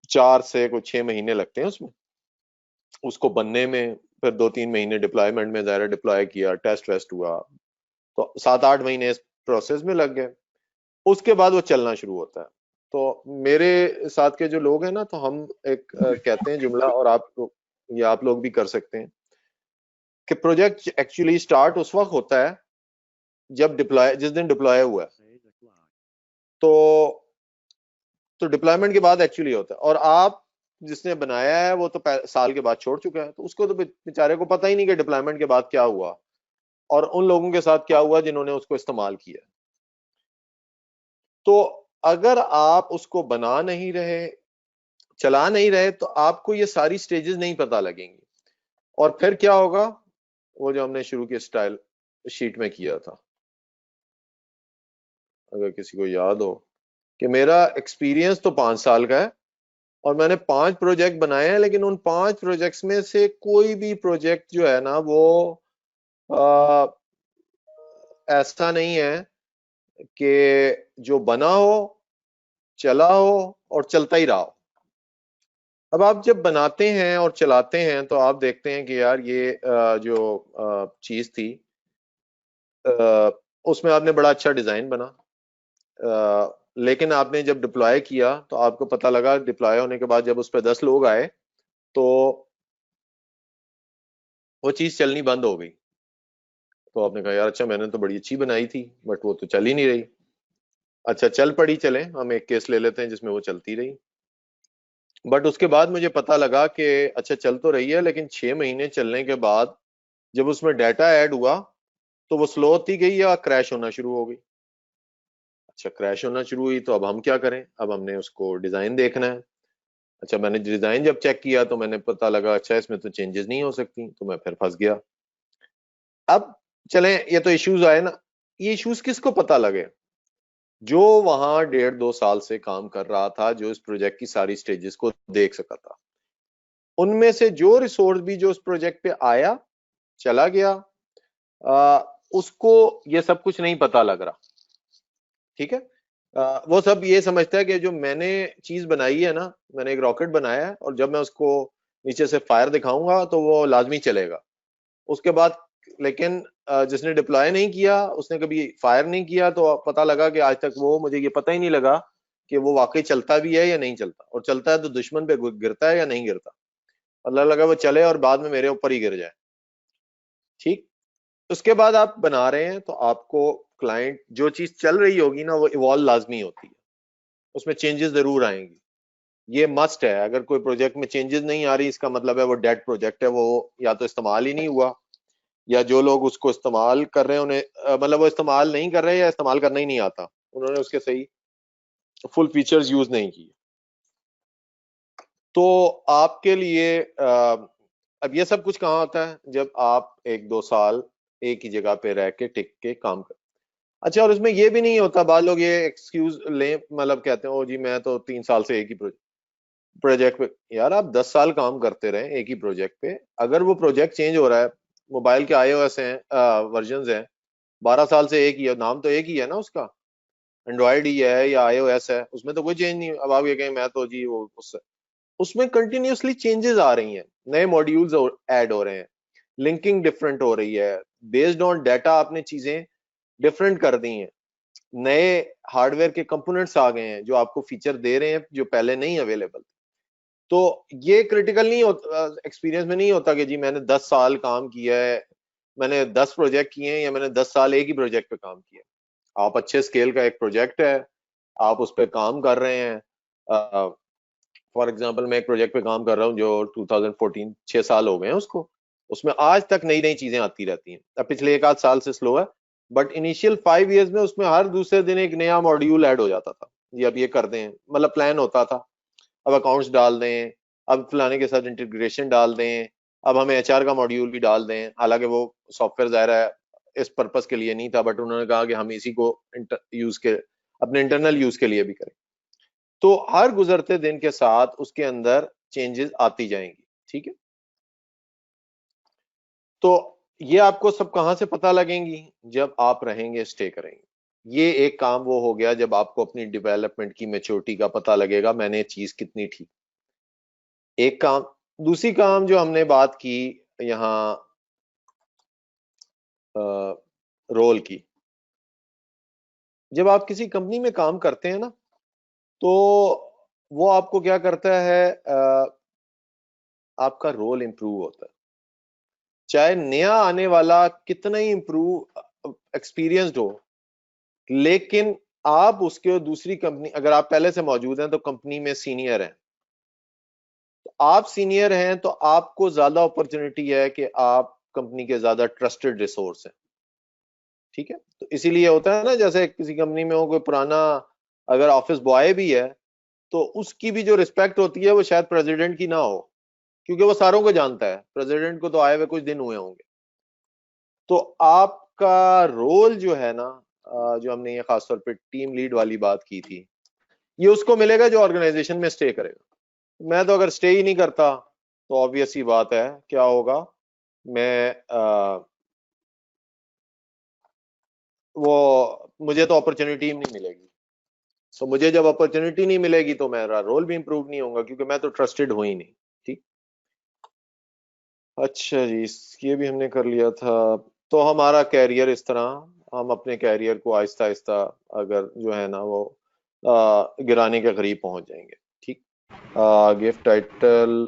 4 से कुछ 6 महीने लगते हैं उसमें, उसको बनने में। फिर 2-3 महीने डिप्लॉयमेंट में ज़ाहिर डिप्लॉय किया, टेस्ट वेस्ट हुआ, तो 7-8 महीने इस प्रोसेस में लग गए। उसके बाद वो चलना शुरू होता है। तो मेरे साथ के जो लोग हैं ना, तो हम एक कहते हैं जुमला, और आप या आप लोग भी कर सकते हैं, कि प्रोजेक्ट एक्चुअली स्टार्ट उस वक्त होता है जब डिप्लॉय, जिस दिन डिप्लॉय हुआ है, तो डिप्लॉयमेंट के बाद एक्चुअली होता है। और आप जिसने बनाया है वो तो साल के बाद छोड़ चुका है, तो उसको तो बेचारे को पता ही नहीं कि डिप्लॉयमेंट के बाद क्या हुआ और उन लोगों के साथ क्या हुआ जिन्होंने उसको इस्तेमाल किया। तो अगर आप उसको बना नहीं रहे, चला नहीं रहे, तो आपको ये सारी स्टेजेस नहीं पता लगेंगी। और फिर क्या होगा, वो जो हमने शुरू की स्टाइल शीट में किया था, अगर किसी को याद हो, कि मेरा एक्सपीरियंस तो 5 साल का है और मैंने 5 प्रोजेक्ट बनाए हैं, लेकिन उन 5 प्रोजेक्ट्स में से कोई भी प्रोजेक्ट जो है ना वो आ, ऐसा नहीं है कि जो बना हो, चला हो और चलता ही रहा हो। अब आप जब बनाते हैं और चलाते हैं तो आप देखते हैं कि यार ये जो चीज थी, उसमें आपने बड़ा अच्छा डिजाइन बना, लेकिन आपने जब डिप्लॉय किया तो आपको पता लगा, डिप्लॉय होने के बाद जब उस पर 10 लोग आए तो वो चीज चलनी बंद हो गई। तो आपने कहा यार अच्छा मैंने तो बड़ी अच्छी बनाई थी, बट वो तो चल ही नहीं रही। अच्छा, चल पड़ी, चले हम एक केस ले लेते हैं जिसमें वो चलती रही। बट उसके बाद मुझे पता लगा कि अच्छा चल तो रही है, लेकिन 6 महीने चलने के बाद जब उसमें डाटा ऐड हुआ तो वो स्लो होती गई या क्रैश होना शुरू हो गई। अच्छा, क्रैश होना शुरू हुई तो अब हम क्या करें, अब हमने उसको डिजाइन देखना है। अच्छा, मैंने डिजाइन जब चेक किया तो मैंने पता लगा अच्छा इसमें तो चेंजेस नहीं हो सकती, तो मैं फिर फंस गया। अब चलें, ये तो इश्यूज आए ना, ये इश्यूज किसको पता लगे, जो वहां 1.5-2 साल से काम कर रहा था, जो इस प्रोजेक्ट की सारी स्टेजेस को देख सका था। उनमें से जो रिसोर्स भी जो उस प्रोजेक्ट पे आया, चला गया, आ, उसको ये सब कुछ नहीं पता लग रहा। ठीक है, वो सब ये समझता है कि जो मैंने चीज बनाई है ना, मैंने एक रॉकेट बनाया है और जब मैं उसको नीचे से फायर दिखाऊंगा तो वो लाजमी चलेगा। उसके बाद लेकिन जिसने डिप्लॉय नहीं किया, उसने कभी फायर नहीं किया, तो पता लगा कि आज तक वो, मुझे ये पता ही नहीं लगा कि वो वाकई चलता भी है या नहीं चलता, और चलता है तो दुश्मन पे गिरता है या नहीं गिरता। अल्लाह लगा वो चले और बाद में मेरे ऊपर ही गिर जाए। ठीक, उसके बाद आप बना रहे हैं तो आपको क्लाइंट, जो चीज चल रही होगी ना वो इवॉल्व लाजमी होती है, उसमें चेंजेस जरूर आएंगी, ये मस्ट है। अगर कोई प्रोजेक्ट में चेंजेस नहीं आ रही, इसका मतलब है वो डेड प्रोजेक्ट है, वो या तो इस्तेमाल ही नहीं हुआ, या जो लोग उसको इस्तेमाल कर रहे हैं उन्हें मतलब वो इस्तेमाल नहीं कर रहे या इस्तेमाल करना ही नहीं आता, उन्होंने उसके सही फुल फीचर्स यूज नहीं किए। तो आपके लिए अब ये सब कुछ कहाँ होता है, जब आप 1-2 साल एक ही जगह पे रह के टिक के काम कर। अच्छा, और इसमें ये भी नहीं होता, बाद लोग ये एक्सक्यूज ले, मतलब कहते हैं ओ जी मैं तो 3 साल से एक ही प्रोजेक्ट पे। यार आप 10 साल काम करते रहे एक ही प्रोजेक्ट पे, अगर वो प्रोजेक्ट चेंज हो रहा है, मोबाइल के iOS हैं वर्जन हैं, 12 साल से एक ही है, नाम तो एक ही है ना उसका, एंड्रॉयड ही है या iOS है, उसमें तो कोई चेंज नहीं। अब आप ये कहें मैं तो जी वो उसमें कंटिन्यूअसली चेंजेस आ रही हैं, नए मॉड्यूल्स ऐड हो रहे हैं, लिंकिंग डिफरेंट हो रही है, बेस्ड ऑन डाटा आपने चीजें डिफरेंट कर दी हैं, नए हार्डवेयर के कंपोनेंट्स आ गए हैं जो आपको फीचर दे रहे हैं जो पहले नहीं अवेलेबल। तो ये क्रिटिकल नहीं होता, एक्सपीरियंस में नहीं होता कि जी मैंने 10 साल काम किया है, मैंने 10 प्रोजेक्ट किए हैं, या मैंने 10 साल एक ही प्रोजेक्ट पे काम किया। आप अच्छे स्केल का एक प्रोजेक्ट है, आप उस पर काम कर रहे हैं। फॉर एग्जांपल मैं एक प्रोजेक्ट पे काम कर रहा हूँ जो 2014, 6 साल हो गए हैं उसको, उसमें आज तक नई नई चीजें आती रहती हैं। अब पिछले 1 आध साल से स्लो है, बट इनिशियल 5 इयर्स में उसमें हर दूसरे दिन एक नया मॉड्यूल ऐड हो जाता था। जी अब ये कर दें, मतलब प्लान होता था, अब अकाउंट्स डाल दें, अब फलाने के साथ इंटीग्रेशन डाल दें, अब हमें एचआर का मॉड्यूल भी डाल दें। हालांकि वो सॉफ्टवेयर ज़ाहिर है इस पर्पस के लिए नहीं था, बट उन्होंने कहा कि हम इसी को यूज के अपने इंटरनल यूज के लिए भी करें। तो हर गुजरते दिन के साथ उसके अंदर चेंजेस आती जाएंगी। ठीक है, तो ये आपको सब कहां से पता लगेंगी, जब आप रहेंगे, स्टे करेंगे। ये एक काम वो हो गया जब आपको अपनी डेवलपमेंट की मेच्योरिटी का पता लगेगा, मैंने चीज कितनी ठीक। एक काम, दूसरी काम जो हमने बात की यहाँ रोल की, जब आप किसी कंपनी में काम करते हैं ना, तो वो आपको क्या करता है, आपका रोल इंप्रूव होता है। चाहे नया आने वाला कितना ही इंप्रूव एक्सपीरियंस्ड हो, लेकिन आप उसके दूसरी कंपनी, अगर आप पहले से मौजूद हैं तो कंपनी में सीनियर हैं, तो आप सीनियर हैं तो आपको ज्यादा अपॉर्चुनिटी है कि आप कंपनी के ज्यादा ट्रस्टेड रिसोर्स हैं। ठीक है, तो इसीलिए होता है ना, जैसे किसी कंपनी में हो कोई पुराना अगर ऑफिस बॉय भी है, तो उसकी भी जो रिस्पेक्ट होती है वो शायद प्रेसिडेंट की ना हो, क्योंकि वो सारों को जानता है, प्रेसिडेंट को तो आए हुए कुछ दिन हुए होंगे। तो आपका रोल जो है ना, जो हमने ये खासतौर पे टीम लीड वाली बात की थी, ये उसको मिलेगा जो ऑर्गेनाइजेशन में स्टे करेगा। मैं तो अगर स्टे ही नहीं करता, तो ऑब्वियस ही बात है क्या होगा, मैं वो मुझे तो अपॉर्चुनिटी नहीं मिलेगी। सो मुझे जब अपॉर्चुनिटी नहीं मिलेगी तो मेरा रोल भी इंप्रूव नहीं होगा, क्योंकि मैं तो ट्रस्टेड हूं ही नहीं। ठीक, अच्छा जी, ये भी हमने कर लिया था। तो हमारा कैरियर इस तरह, हम अपने कैरियर को आहिस्ता आहिस्ता अगर जो है ना वो गिराने के करीब पहुंच जाएंगे। ठीक, give title,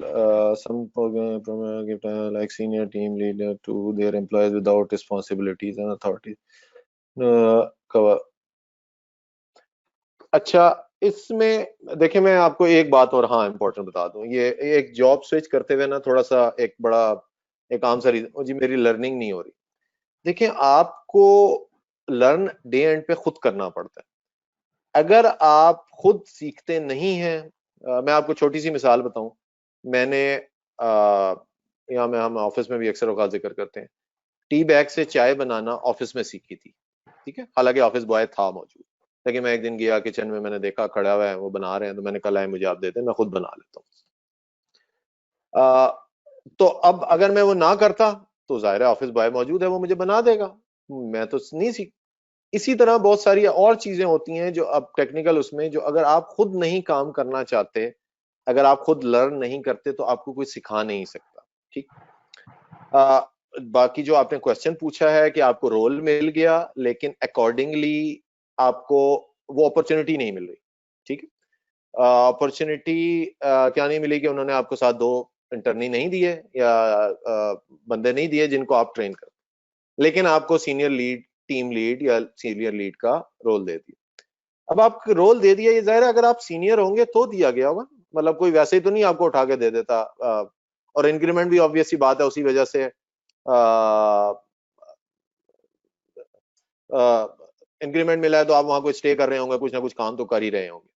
some give title like senior team leader to their employees without responsibilities and authority, cover। अच्छा, इसमें देखिए मैं आपको एक बात और हाँ इंपॉर्टेंट बता दूं, ये एक जॉब स्विच करते हुए ना थोड़ा सा एक बड़ा एक आम सा रीजन जी मेरी लर्निंग नहीं हो रही। देखिए आपको लर्न डे एंड पे खुद करना पड़ता है। अगर आप खुद सीखते नहीं हैं, मैं आपको छोटी सी मिसाल बताऊं, मैंने यहाँ में हम ऑफिस में भी अक्सर औकात जिक्र करते हैं, टी बैग से चाय बनाना ऑफिस में सीखी थी। ठीक है, हालांकि ऑफिस बॉय था मौजूद, लेकिन मैं एक दिन गया किचन में, मैंने देखा खड़ा हुआ है वो बना रहे हैं, तो मैंने कहा लाए मुझे आप देते, मैं खुद बना लेता हूँ। तो अब अगर मैं वो ना करता, तो जाहिर है ऑफिस बॉय मौजूद है वो मुझे बना देगा, मैं तो नहीं सीख। इसी तरह बहुत सारी और चीजें होती हैं जो अब टेक्निकल उसमें, जो अगर आप खुद नहीं काम करना चाहते, अगर आप खुद लर्न नहीं करते, तो आपको कोई सिखा नहीं सकता। ठीक, बाकी जो आपने क्वेश्चन पूछा है कि आपको रोल मिल गया लेकिन अकॉर्डिंगली आपको वो अपॉर्चुनिटी नहीं मिल रही। ठीक है, अपॉर्चुनिटी क्या नहीं मिली कि उन्होंने आपको साथ दो इंटर्नी नहीं दिए या बंदे नहीं दिए जिनको आप ट्रेन कर, लेकिन आपको सीनियर लीड, टीम लीड या सीनियर लीड का रोल दे दिया। अब आपको रोल दे दिया, ये जाहिर है अगर आप सीनियर होंगे तो दिया गया होगा, मतलब कोई वैसे ही तो नहीं आपको उठा के दे देता। और इंक्रीमेंट भी ऑब्वियस सी बात है उसी वजह से इंक्रीमेंट मिला है, तो आप वहां कोई स्टे कर रहे होंगे, कुछ ना कुछ काम तो कर ही रहे होंगे।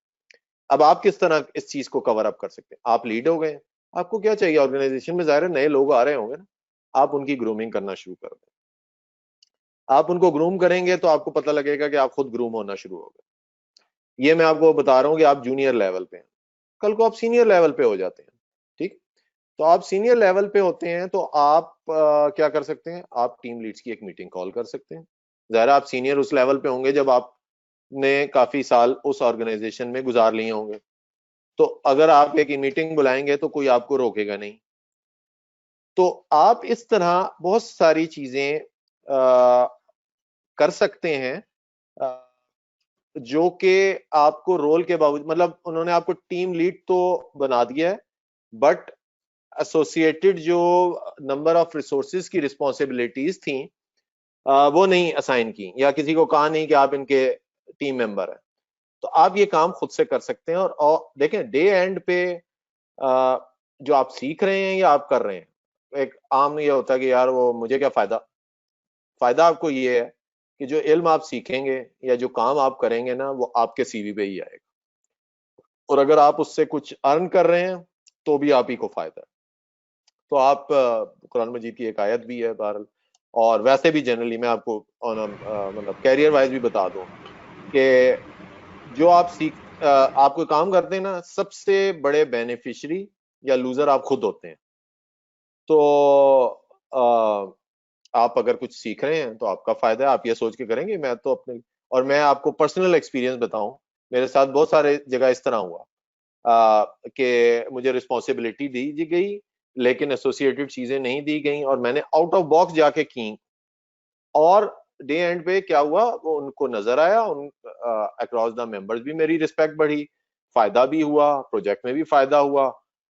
अब आप किस तरह इस चीज को कवर अप कर सकते हैं, आप लीड हो गए, आपको क्या चाहिए, ऑर्गेनाइजेशन में जाहिर है नए लोग आ रहे होंगे ना, आप उनकी ग्रूमिंग करना शुरू कर दें। आप उनको ग्रूम करेंगे तो आपको पता लगेगा कि आप खुद ग्रूम होना शुरू हो गए। ये मैं आपको बता रहा हूँ कि आप जूनियर लेवल पे हैं, कल को आप सीनियर लेवल पे हो जाते हैं। ठीक, तो आप सीनियर लेवल पे होते हैं तो आप क्या कर सकते हैं, आप टीम लीड्स की एक मीटिंग कॉल कर सकते हैं। ज़ाहिर आप सीनियर उस लेवल पे होंगे जब आपने काफी साल उस ऑर्गेनाइजेशन में गुजार लिए होंगे, तो अगर आप एक मीटिंग बुलाएंगे तो कोई आपको रोकेगा नहीं। तो आप इस तरह बहुत सारी चीजें कर सकते हैं, जो कि आपको रोल के बावजूद, मतलब उन्होंने आपको टीम लीड तो बना दिया है, बट एसोसिएटेड जो नंबर ऑफ रिसोर्सेज की रिस्पॉन्सिबिलिटीज थी वो नहीं असाइन की, या किसी को कहा नहीं कि आप इनके टीम मेंबर हैं। तो आप ये काम खुद से कर सकते हैं। और देखें, डे एंड पे जो आप सीख रहे हैं या आप कर रहे हैं, एक आम ये होता है कि यार वो मुझे क्या फायदा। फायदा आपको ये है कि जो इल्म आप सीखेंगे या जो काम आप करेंगे ना, वो आपके सीवी पे ही आएगा, और अगर आप उससे कुछ अर्न कर रहे हैं तो भी आप ही को फायदा है। तो आप कुरान मजीद की एक आयत भी है बहरहाल, और वैसे भी जनरली मैं आपको मतलब कैरियर वाइज भी बता दूं कि जो आप आप कोई काम करते हैं ना, सबसे बड़े बेनिफिशियरी या लूजर आप खुद होते हैं। तो आप अगर कुछ सीख रहे हैं तो आपका फायदा है, आप ये सोच के करेंगे मैं तो अपने, और मैं आपको पर्सनल एक्सपीरियंस बताऊं, मेरे साथ बहुत सारे जगह इस तरह हुआ कि मुझे रिस्पॉन्सिबिलिटी दी गई लेकिन एसोसिएटेड चीजें नहीं दी गई, और मैंने आउट ऑफ बॉक्स जाके की, और डे एंड पे क्या हुआ, वो उनको नजर आया, उन अक्रॉस द मेंबर्स भी मेरी रिस्पेक्ट बढ़ी, फायदा भी हुआ, प्रोजेक्ट में भी फायदा हुआ,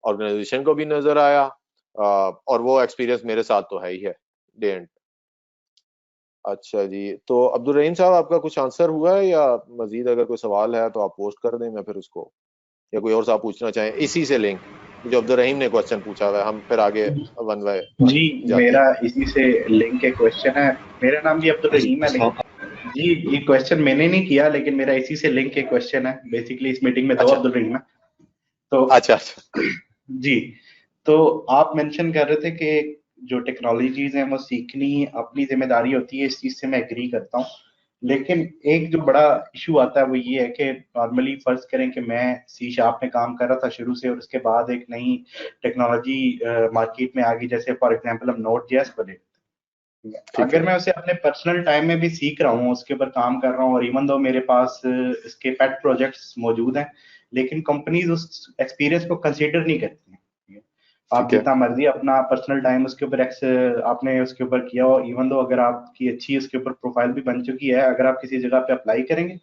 ऑर्गेनाइजेशन को भी नजर आया, और वो एक्सपीरियंस मेरे साथ तो है ही है डे एंड। अच्छा जी, तो अब्दुल रहीम साहब आपका कुछ आंसर हुआ है, या मजीद अगर कोई सवाल है तो आप पोस्ट कर दें, मैं फिर उसको, या कोई और साहब पूछना चाहें इसी से लिंक, जो अब्दुल रहीम ने क्वेश्चन पूछा हुआ है, हम फिर आगे वन बाय वन जी, जाते मेरा हैं। इसी से लिंक एक क्वेश्चन है। मेरा नाम भी अब्दुल जी रहीम है, लेकिन जी, ये क्वेश्चन मैंने नहीं किया, लेकिन मेरा इसी से लिंक एक क्वेश्चन है। बेसिकली इस मीटिंग में दो अच्छा अब्दुल रहीम है। तो अच्छा अच्छा। जी, तो आप मेंशन कर रहे थे कि जो टेक्नोलॉजीज हैं वो सीखनी अपनी जिम्मेदारी होती है। इस चीज से मैं एग्री करता हूँ, लेकिन एक जो बड़ा इशू आता है वो ये है कि नॉर्मली फर्ज करें कि मैं सी शार्प में काम कर रहा था शुरू से, और उसके बाद एक नई टेक्नोलॉजी मार्केट में आ गई, जैसे फॉर एग्जांपल हम नोड जेएस बोले। ठीक अगर है। मैं उसे अपने पर्सनल टाइम में भी सीख रहा हूँ, उसके ऊपर काम कर रहा हूँ, और इवन दो मेरे पास इसके पेट प्रोजेक्ट्स मौजूद हैं, लेकिन कंपनीज उस एक्सपीरियंस को कंसीडर नहीं करती हैं। आप ठीक है। जितना मर्जी अपना पर्सनल टाइम उसके ऊपर आपने उसके ऊपर किया हो, इवन दो अगर आपकी अच्छी उसके ऊपर प्रोफाइल भी बन चुकी है, अगर आप किसी जगह पे अप्लाई करेंगे,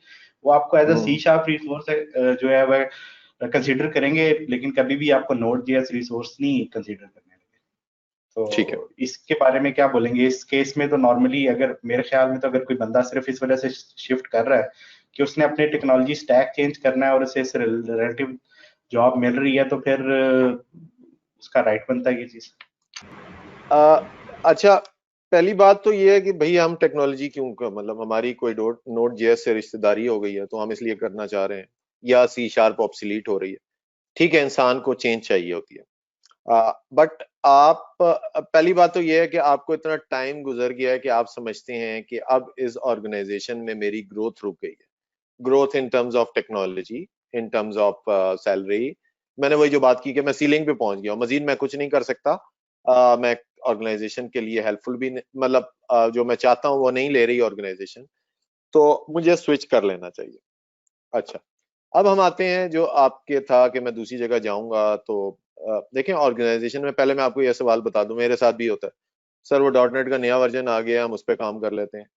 वो आपको as a C hmm. Sharp resource जो है वह कंसीडर करेंगे, लेकिन कभी भी आपको नोड जेएस रिसोर्स नहीं कंसीडर करने लगे। ठीक है। तो इसके बारे में क्या बोलेंगे? इस केस में तो नॉर्मली अगर मेरे ख्याल में तो अगर कोई बंदा सिर्फ इस वजह से शिफ्ट कर रहा है कि उसने अपने टेक्नोलॉजी स्टैक चेंज करना है और उसे रिलेटिव जॉब मिल रही है, तो फिर उसका राइट बनता है ये चीज। अ, अच्छा, पहली बात तो ये है कि भाई हम टेक्नोलॉजी क्यों मतलब हमारी कोई नोट जेएस से रिश्तेदारी हो गई है तो हम इसलिए करना चाह रहे हैं, या सी शार्प ऑब्सोलीट हो रही है। ठीक है, इंसान को चेंज चाहिए होती है, बट आप पहली बात तो ये है कि आपको इतना टाइम गुजर गया है कि आप समझते हैं कि अब इस ऑर्गेनाइजेशन में मेरी ग्रोथ रुक गई है। Growth in terms of technology, in terms of salary. मैंने वही जो बात की कि मैं सीलिंग पे पहुंच गया हूँ, मजीद मैं कुछ नहीं कर सकता। मैं ऑर्गेनाइजेशन के लिए हेल्पफुल भी मतलब जो मैं चाहता हूँ वो नहीं ले रही ऑर्गेनाइजेशन, तो मुझे स्विच कर लेना चाहिए। अच्छा, अब हम आते हैं जो आपके था कि मैं दूसरी जगह जाऊंगा तो देखें ऑर्गेनाइजेशन में, पहले मैं आपको यह सवाल बता दूं, मेरे साथ भी होता है, सर वो डॉट नेट का नया वर्जन आ गया हम उस पर काम कर लेते हैं।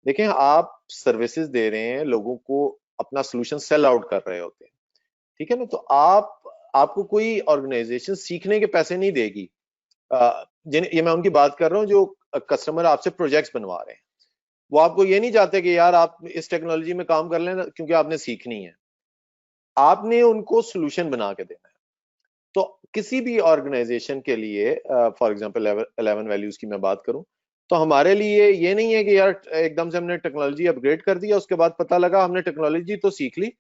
देखें, आप सर्विसेज दे रहे हैं लोगों को, अपना सोल्यूशन सेल आउट कर रहे होते हैं, ठीक है ना, तो आपको कोई ऑर्गेनाइजेशन सीखने के पैसे नहीं देगी। जिन ये मैं उनकी बात कर रहा हूँ जो कस्टमर आपसे प्रोजेक्ट्स बनवा रहे हैं, वो आपको ये नहीं चाहते कि यार आप इस टेक्नोलॉजी में काम कर लेना क्योंकि आपने सीखनी है, आपने उनको सोल्यूशन बना के देना है। तो किसी भी ऑर्गेनाइजेशन के लिए, फॉर एग्जांपल 11 वैल्यूज की मैं बात करूं, तो हमारे लिए ये नहीं है कि यार एकदम से हमने टेक्नोलॉजी अपग्रेड कर दिया, उसके बाद पता लगा हमने टेक्नोलॉजी तो सीख ली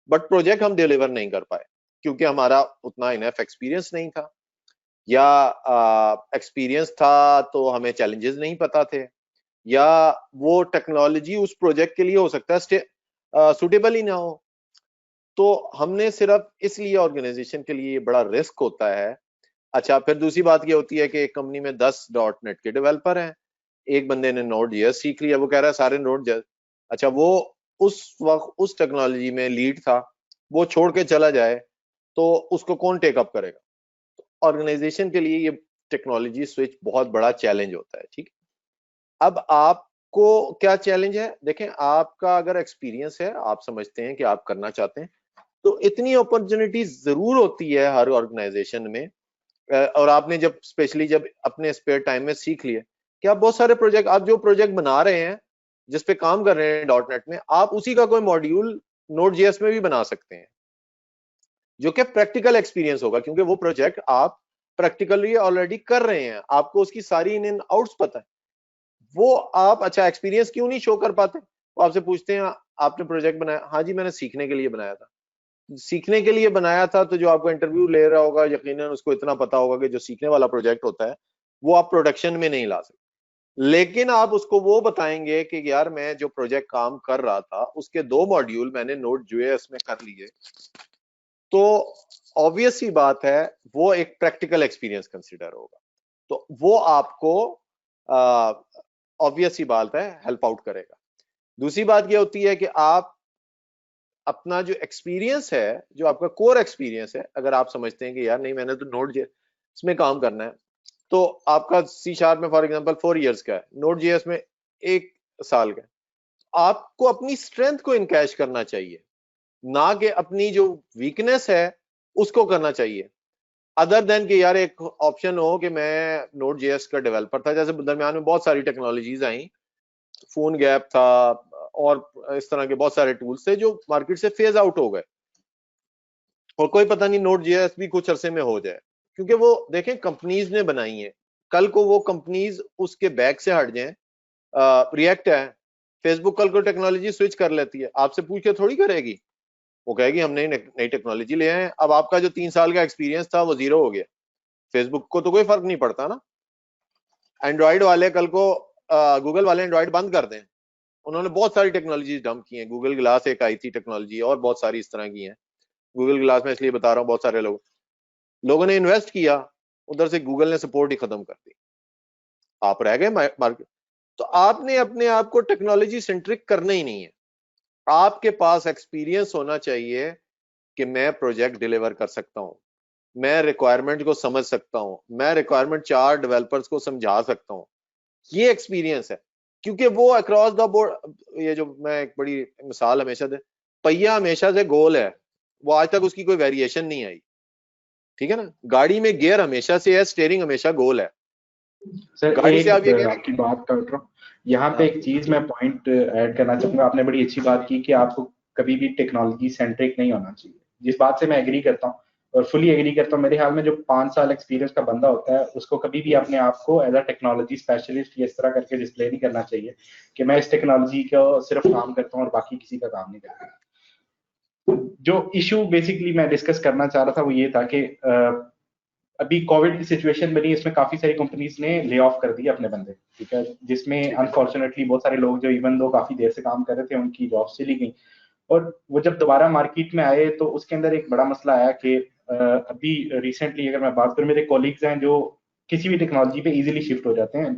बट प्रोजेक्ट हम डिलीवर नहीं कर पाए क्योंकि हमारा उतना इनफ एक्सपीरियंस नहीं था, या एक्सपीरियंस था तो हमें चैलेंजेस नहीं पता थे, या वो टेक्नोलॉजी उस प्रोजेक्ट के लिए हो सकता है सुटेबल ही ना हो। तो हमने सिर्फ इसलिए ऑर्गेनाइजेशन के लिए ये बड़ा रिस्क होता है। अच्छा, फिर दूसरी बात ये होती है कि एक कंपनी में 10 डॉट नेट के डेवलपर हैं, एक बंदे ने नोड जेएस सीख लिया, वो कह रहा है सारे नोड जेएस। अच्छा, वो उस वक्त उस टेक्नोलॉजी में लीड था, वो छोड़ के चला जाए तो उसको कौन टेकअप करेगा? ऑर्गेनाइजेशन के लिए ये टेक्नोलॉजी स्विच बहुत बड़ा चैलेंज होता है। ठीक, अब आपको क्या चैलेंज है? देखें, आपका अगर एक्सपीरियंस है, आप समझते हैं कि आप करना चाहते हैं, तो इतनी अपॉर्चुनिटी जरूर होती है हर ऑर्गेनाइजेशन में। और आपने जब स्पेशली जब अपने स्पेयर टाइम में सीख लिए कि आप बहुत सारे प्रोजेक्ट, आप जो प्रोजेक्ट बना रहे हैं, जिस पे काम कर रहे हैं डॉट नेट में, आप उसी का कोई मॉड्यूल नोड जेएस में भी बना सकते हैं, जो कि प्रैक्टिकल एक्सपीरियंस होगा, क्योंकि वो प्रोजेक्ट आप प्रैक्टिकली ऑलरेडी कर रहे हैं, आपको उसकी सारी इन एंड आउट्स पता है। वो आप अच्छा एक्सपीरियंस क्यों नहीं शो कर पाते? वो आपसे पूछते हैं आपने प्रोजेक्ट बनाया, हाँ जी मैंने सीखने के लिए बनाया था। सीखने के लिए बनाया था, तो जो आपको इंटरव्यू ले रहा होगा यकीनन उसको इतना पता होगा कि जो सीखने वाला प्रोजेक्ट होता है वो आप प्रोडक्शन में नहीं ला सकते। लेकिन आप उसको वो बताएंगे कि यार मैं जो प्रोजेक्ट काम कर रहा था उसके 2 मॉड्यूल मैंने नोड जेएस में कर लिए, तो ऑब्वियस सी बात है वो एक प्रैक्टिकल एक्सपीरियंस कंसिडर होगा, तो वो आपको ऑब्वियस सी बात है हेल्प आउट करेगा। दूसरी बात ये होती है कि आप अपना जो एक्सपीरियंस है, जो आपका कोर एक्सपीरियंस है, अगर आप समझते हैं कि यार नहीं मैंने तो नोड जेएस में काम करना है, तो आपका सी शार्प में फॉर एग्जांपल 4 इयर्स का है, नोड जेएस में 1 साल का है, आपको अपनी स्ट्रेंथ को इनकैश करना चाहिए, ना कि अपनी जो वीकनेस है उसको करना चाहिए। अदर देन कि यार एक ऑप्शन हो कि मैं नोड जेएस का डेवलपर था, जैसे दरमियान में बहुत सारी टेक्नोलॉजीज आई, फोन गैप था और इस तरह के बहुत सारे टूल्स थे जो मार्केट से फेज आउट हो गए, और कोई पता नहीं नोड जेएस भी कुछ अरसे में हो जाए, क्योंकि वो देखें कंपनीज ने बनाई है, कल को वो कंपनीज उसके बैक से हट जाएं। रिएक्ट है, फेसबुक कल को टेक्नोलॉजी स्विच कर लेती है, आपसे पूछ के थोड़ी करेगी, वो कहेगी हम नई नई टेक्नोलॉजी ले आए हैं। अब आपका जो 3 साल का एक्सपीरियंस था वो जीरो हो गया, फेसबुक को तो कोई फर्क नहीं पड़ता ना। एंड्रॉइड वाले कल को गूगल वाले एंड्रॉइड बंद कर दें, उन्होंने बहुत सारी टेक्नोलॉजी डंप की हैं, गूगल ग्लास एक आई थी टेक्नोलॉजी, और बहुत सारी इस तरह की हैं। गूगल ग्लास में इसलिए बता रहा हूँ, बहुत सारे लोगों ने इन्वेस्ट किया, उधर से गूगल ने सपोर्ट ही खत्म कर दी, आप रह गए मार्केट। तो आपने अपने आप को टेक्नोलॉजी सेंट्रिक करना ही नहीं है, आपके पास एक्सपीरियंस होना चाहिए कि मैं प्रोजेक्ट डिलीवर कर सकता हूं, मैं रिक्वायरमेंट को समझ सकता हूं, मैं रिक्वायरमेंट 4 डेवलपर्स को समझा सकता हूं, ये एक्सपीरियंस है। क्योंकि वो अक्रॉस द बोर्ड, ये जो मैं एक बड़ी मिसाल हमेशा दे, पहिया हमेशा से गोल है, वो आज तक उसकी कोई वेरिएशन नहीं आई, ठीक है ना। गाड़ी में गियर हमेशा से है, स्टेयरिंग हमेशा गोल है। सर गाड़ी से आप एक ये कह आपकी बात काट रहा हूँ, यहाँ पे हाँ एक चीज मैं पॉइंट ऐड करना चाहूंगा। आपने बड़ी अच्छी बात की कि आपको कभी भी टेक्नोलॉजी सेंट्रिक नहीं होना चाहिए, जिस बात से मैं एग्री करता हूँ और फुली एग्री करता हूँ। मेरे ख्याल में जो 5 साल एक्सपीरियंस का बंदा होता है उसको कभी भी अपने आप को एज अ टेक्नोलॉजी स्पेशलिस्ट इस तरह करके डिस्प्ले नहीं करना चाहिए कि मैं इस टेक्नोलॉजी को सिर्फ काम करता हूँ और बाकी किसी का काम नहीं करता। जो इशू बेसिकली मैं डिस्कस करना चाह रहा था वो ये था कि अभी कोविड की सिचुएशन बनी, इसमें काफी सारी कंपनीज ने ले ऑफ कर दिए अपने बंदे, ठीक है, जिसमें ठीक है। अनफॉर्चुनेटली बहुत सारे लोग जो इवन दो काफी देर से काम कर रहे थे उनकी जॉब चली गई। और वो जब दोबारा मार्केट में आए तो उसके अंदर एक बड़ा मसला आया कि अभी रिसेंटली अगर मैं बात करूं, मेरे कॉलीग्स हैं जो किसी भी टेक्नोलॉजी पे इजीली शिफ्ट हो जाते हैं,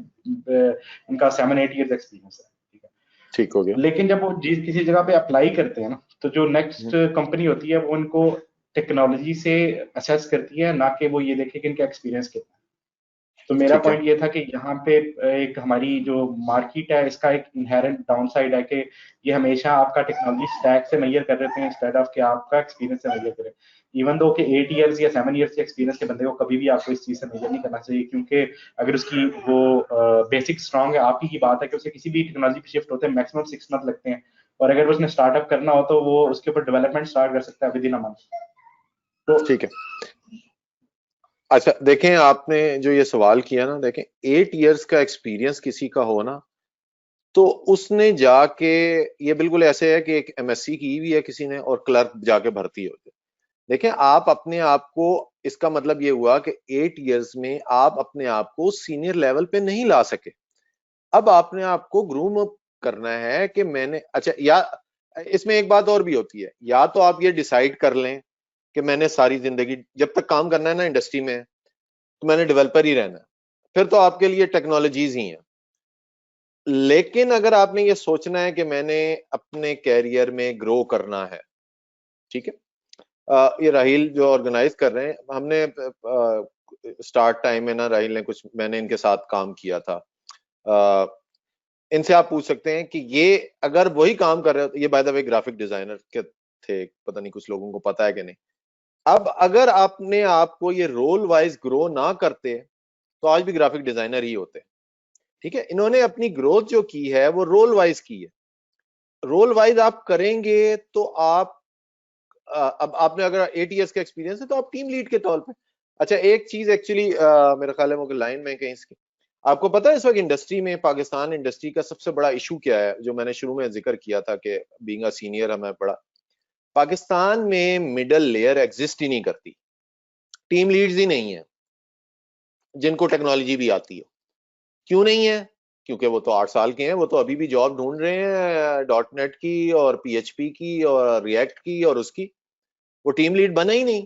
उनका 7-8 ईयर एक्सपीरियंस है, ठीक है। ठीक हो गया। लेकिन जब वो जिस किसी जगह पे अप्लाई करते हैं ना, तो जो नेक्स्ट कंपनी होती है वो उनको टेक्नोलॉजी से असेस करती है, ना कि वो ये देखे कि इनका एक्सपीरियंस कितना है। तो मेरा ठीक है। पॉइंट ये था कि यहाँ पे एक हमारी जो मार्केट है इसका एक इनहेरेंट डाउन साइड है कि ये हमेशा आपका टेक्नोलॉजी स्टैक से मेजर कर रहे थे इंस्टेड ऑफ कि आपका एक्सपीरियंस से मेजर करें। इवन दो कि 8 इयर्स या 7 इयर्स के एक्सपीरियंस के बंदे को कभी भी आपको इस चीज से मेजर नहीं करना चाहिए, क्योंकि अगर उसकी वो बेसिक स्ट्रांग है, आप ही की बात है कि उसे किसी भी टेक्नोलॉजी पे शिफ्ट होते हैं मैक्सिमम 6 मंथ लगते हैं, और अगर उसने स्टार्टअप करना हो तो वो उसके ऊपर डेवलपमेंट स्टार्ट कर सकता है विद इन अ मंथ। तो ठीक है। अच्छा देखें, आपने जो ये सवाल किया ना, देखें 8 इयर्स का एक्सपीरियंस किसी का हो ना, तो उसने जाके, ये बिल्कुल ऐसे है कि एक एमएससी की हुई है किसी ने और क्लर्क जाके भर्ती हो जाए। देखें, आप अपने आप को, इसका मतलब ये हुआ कि 8 इयर्स में आप अपने आप को सीनियर लेवल पे नहीं ला सके। अब आपने आपको ग्रूम अप करना है कि मैंने, अच्छा, या इसमें एक बात और भी होती है, या तो आप ये डिसाइड कर लें कि मैंने सारी जिंदगी जब तक काम करना है ना इंडस्ट्री में, तो मैंने डेवलपर ही रहना है, फिर तो आपके लिए टेक्नोलॉजीज ही हैं। लेकिन अगर आपने ये सोचना है कि मैंने अपने कैरियर में ग्रो करना है, ठीक है, ये राहील जो ऑर्गेनाइज कर रहे हैं, हमने स्टार्ट टाइम में ना राहील ने कुछ, मैंने इनके साथ काम किया था, इनसे आप पूछ सकते हैं कि ये अगर वही काम कर रहे हो, ये by the way graphic designer के थे, पता नहीं कुछ लोगों को पता है कि नहीं। अब अगर आपने आपको ये रोल वाइज ग्रो ना करते तो आज भी ग्राफिक डिजाइनर ही होते, ठीक है। इन्होंने अपनी ग्रोथ जो की है वो रोल वाइज की है। रोल वाइज आप करेंगे तो आप अब आपने अगर एटीएस का एक्सपीरियंस है तो आप टीम लीड के तौर पे, अच्छा एक चीज एक्चुअली मेरा ख्याल है वो लाइन में कहीं इसकी, आपको पता है इस वक्त इंडस्ट्री में, पाकिस्तान इंडस्ट्री का सबसे बड़ा इशू क्या है, जो मैंने शुरू में जिक्र किया था कि बीइंग अ सीनियर हमें पड़ा, पाकिस्तान में मिडल लेयर एग्जिस्ट ही नहीं करती, टीम लीड्स ही नहीं है जिनको टेक्नोलॉजी भी आती है। क्यों नहीं है? क्योंकि वो तो 8 साल के हैं, वो तो अभी भी जॉब ढूंढ रहे हैं डॉट नेट की और पीएचपी की और रिएक्ट की और उसकी, वो टीम लीड बना ही नहीं।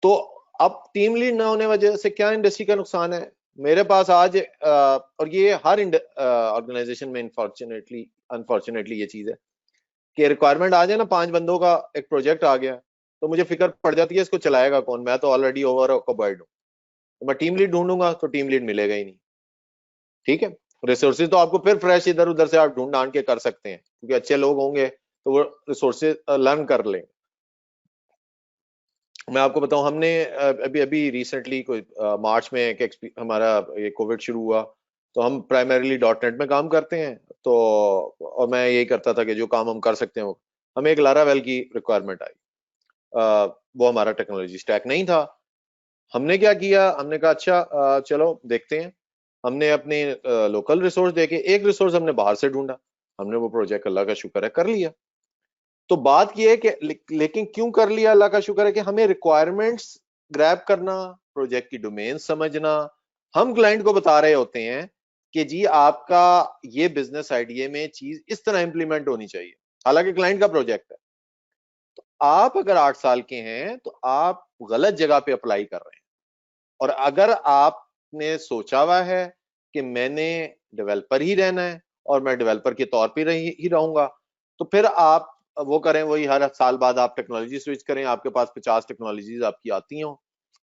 तो अब टीम लीड ना होने वजह से क्या इंडस्ट्री का नुकसान है? मेरे पास आज और ये हर ऑर्गेनाइजेशन में इनफॉर्चुनेटली अनफॉर्चुनेटली ये चीज है कि रिक्वायरमेंट आ जाए ना, 5 बंदों का एक प्रोजेक्ट आ गया, तो मुझे फिक्र पड़ जाती है इसको चलाएगा कौन, मैं तो ऑलरेडी ओवर ऑक्यूपाइड हूँ, तो मैं टीम लीड ढूंढूंगा तो टीम लीड मिलेगा ही नहीं, ठीक है। रिसोर्सेज तो आपको फिर फ्रेश इधर उधर से आप ढूंढ ढांड के कर सकते हैं, क्योंकि अच्छे लोग होंगे तो वो रिसोर्सेज लर्न कर लेंगे। मैं आपको बताऊं, हमने अभी अभी रिसेंटली कोई मार्च में हमारा ये कोविड शुरू हुआ, तो हम प्राइमरीली डॉट नेट में काम करते हैं, तो और मैं यही करता था कि जो काम हम कर सकते हैं वो, हमें एक लारावेल की रिक्वायरमेंट आई, वो हमारा टेक्नोलॉजी स्टैक नहीं था। हमने क्या किया, हमने कहा अच्छा चलो देखते हैं। हमने अपने लोकल रिसोर्स देके एक रिसोर्स हमने बाहर से ढूंढा, हमने वो प्रोजेक्ट अल्लाह का शुक्र है कर लिया। तो बात यह है कि लेकिन क्यों कर लिया, अल्लाह का शुक्र है कि हमें रिक्वायरमेंट्स ग्रैब करना, प्रोजेक्ट की डोमेन समझना, हम क्लाइंट को बता रहे होते हैं कि जी आपका ये बिजनेस आइडिया में चीज इस तरह इंप्लीमेंट होनी चाहिए, हालांकि क्लाइंट का प्रोजेक्ट है। आप अगर 8 साल के हैं तो आप गलत जगह पे अप्लाई कर रहे हैं, और अगर आपने सोचा हुआ है कि मैंने डेवलपर ही रहना है और मैं डेवलपर के तौर पर ही रहूंगा, तो फिर आप वो करें, वही हर साल बाद आप टेक्नोलॉजी स्विच करें, आपके पास 50 टेक्नोलॉजीज आपकी आती हों,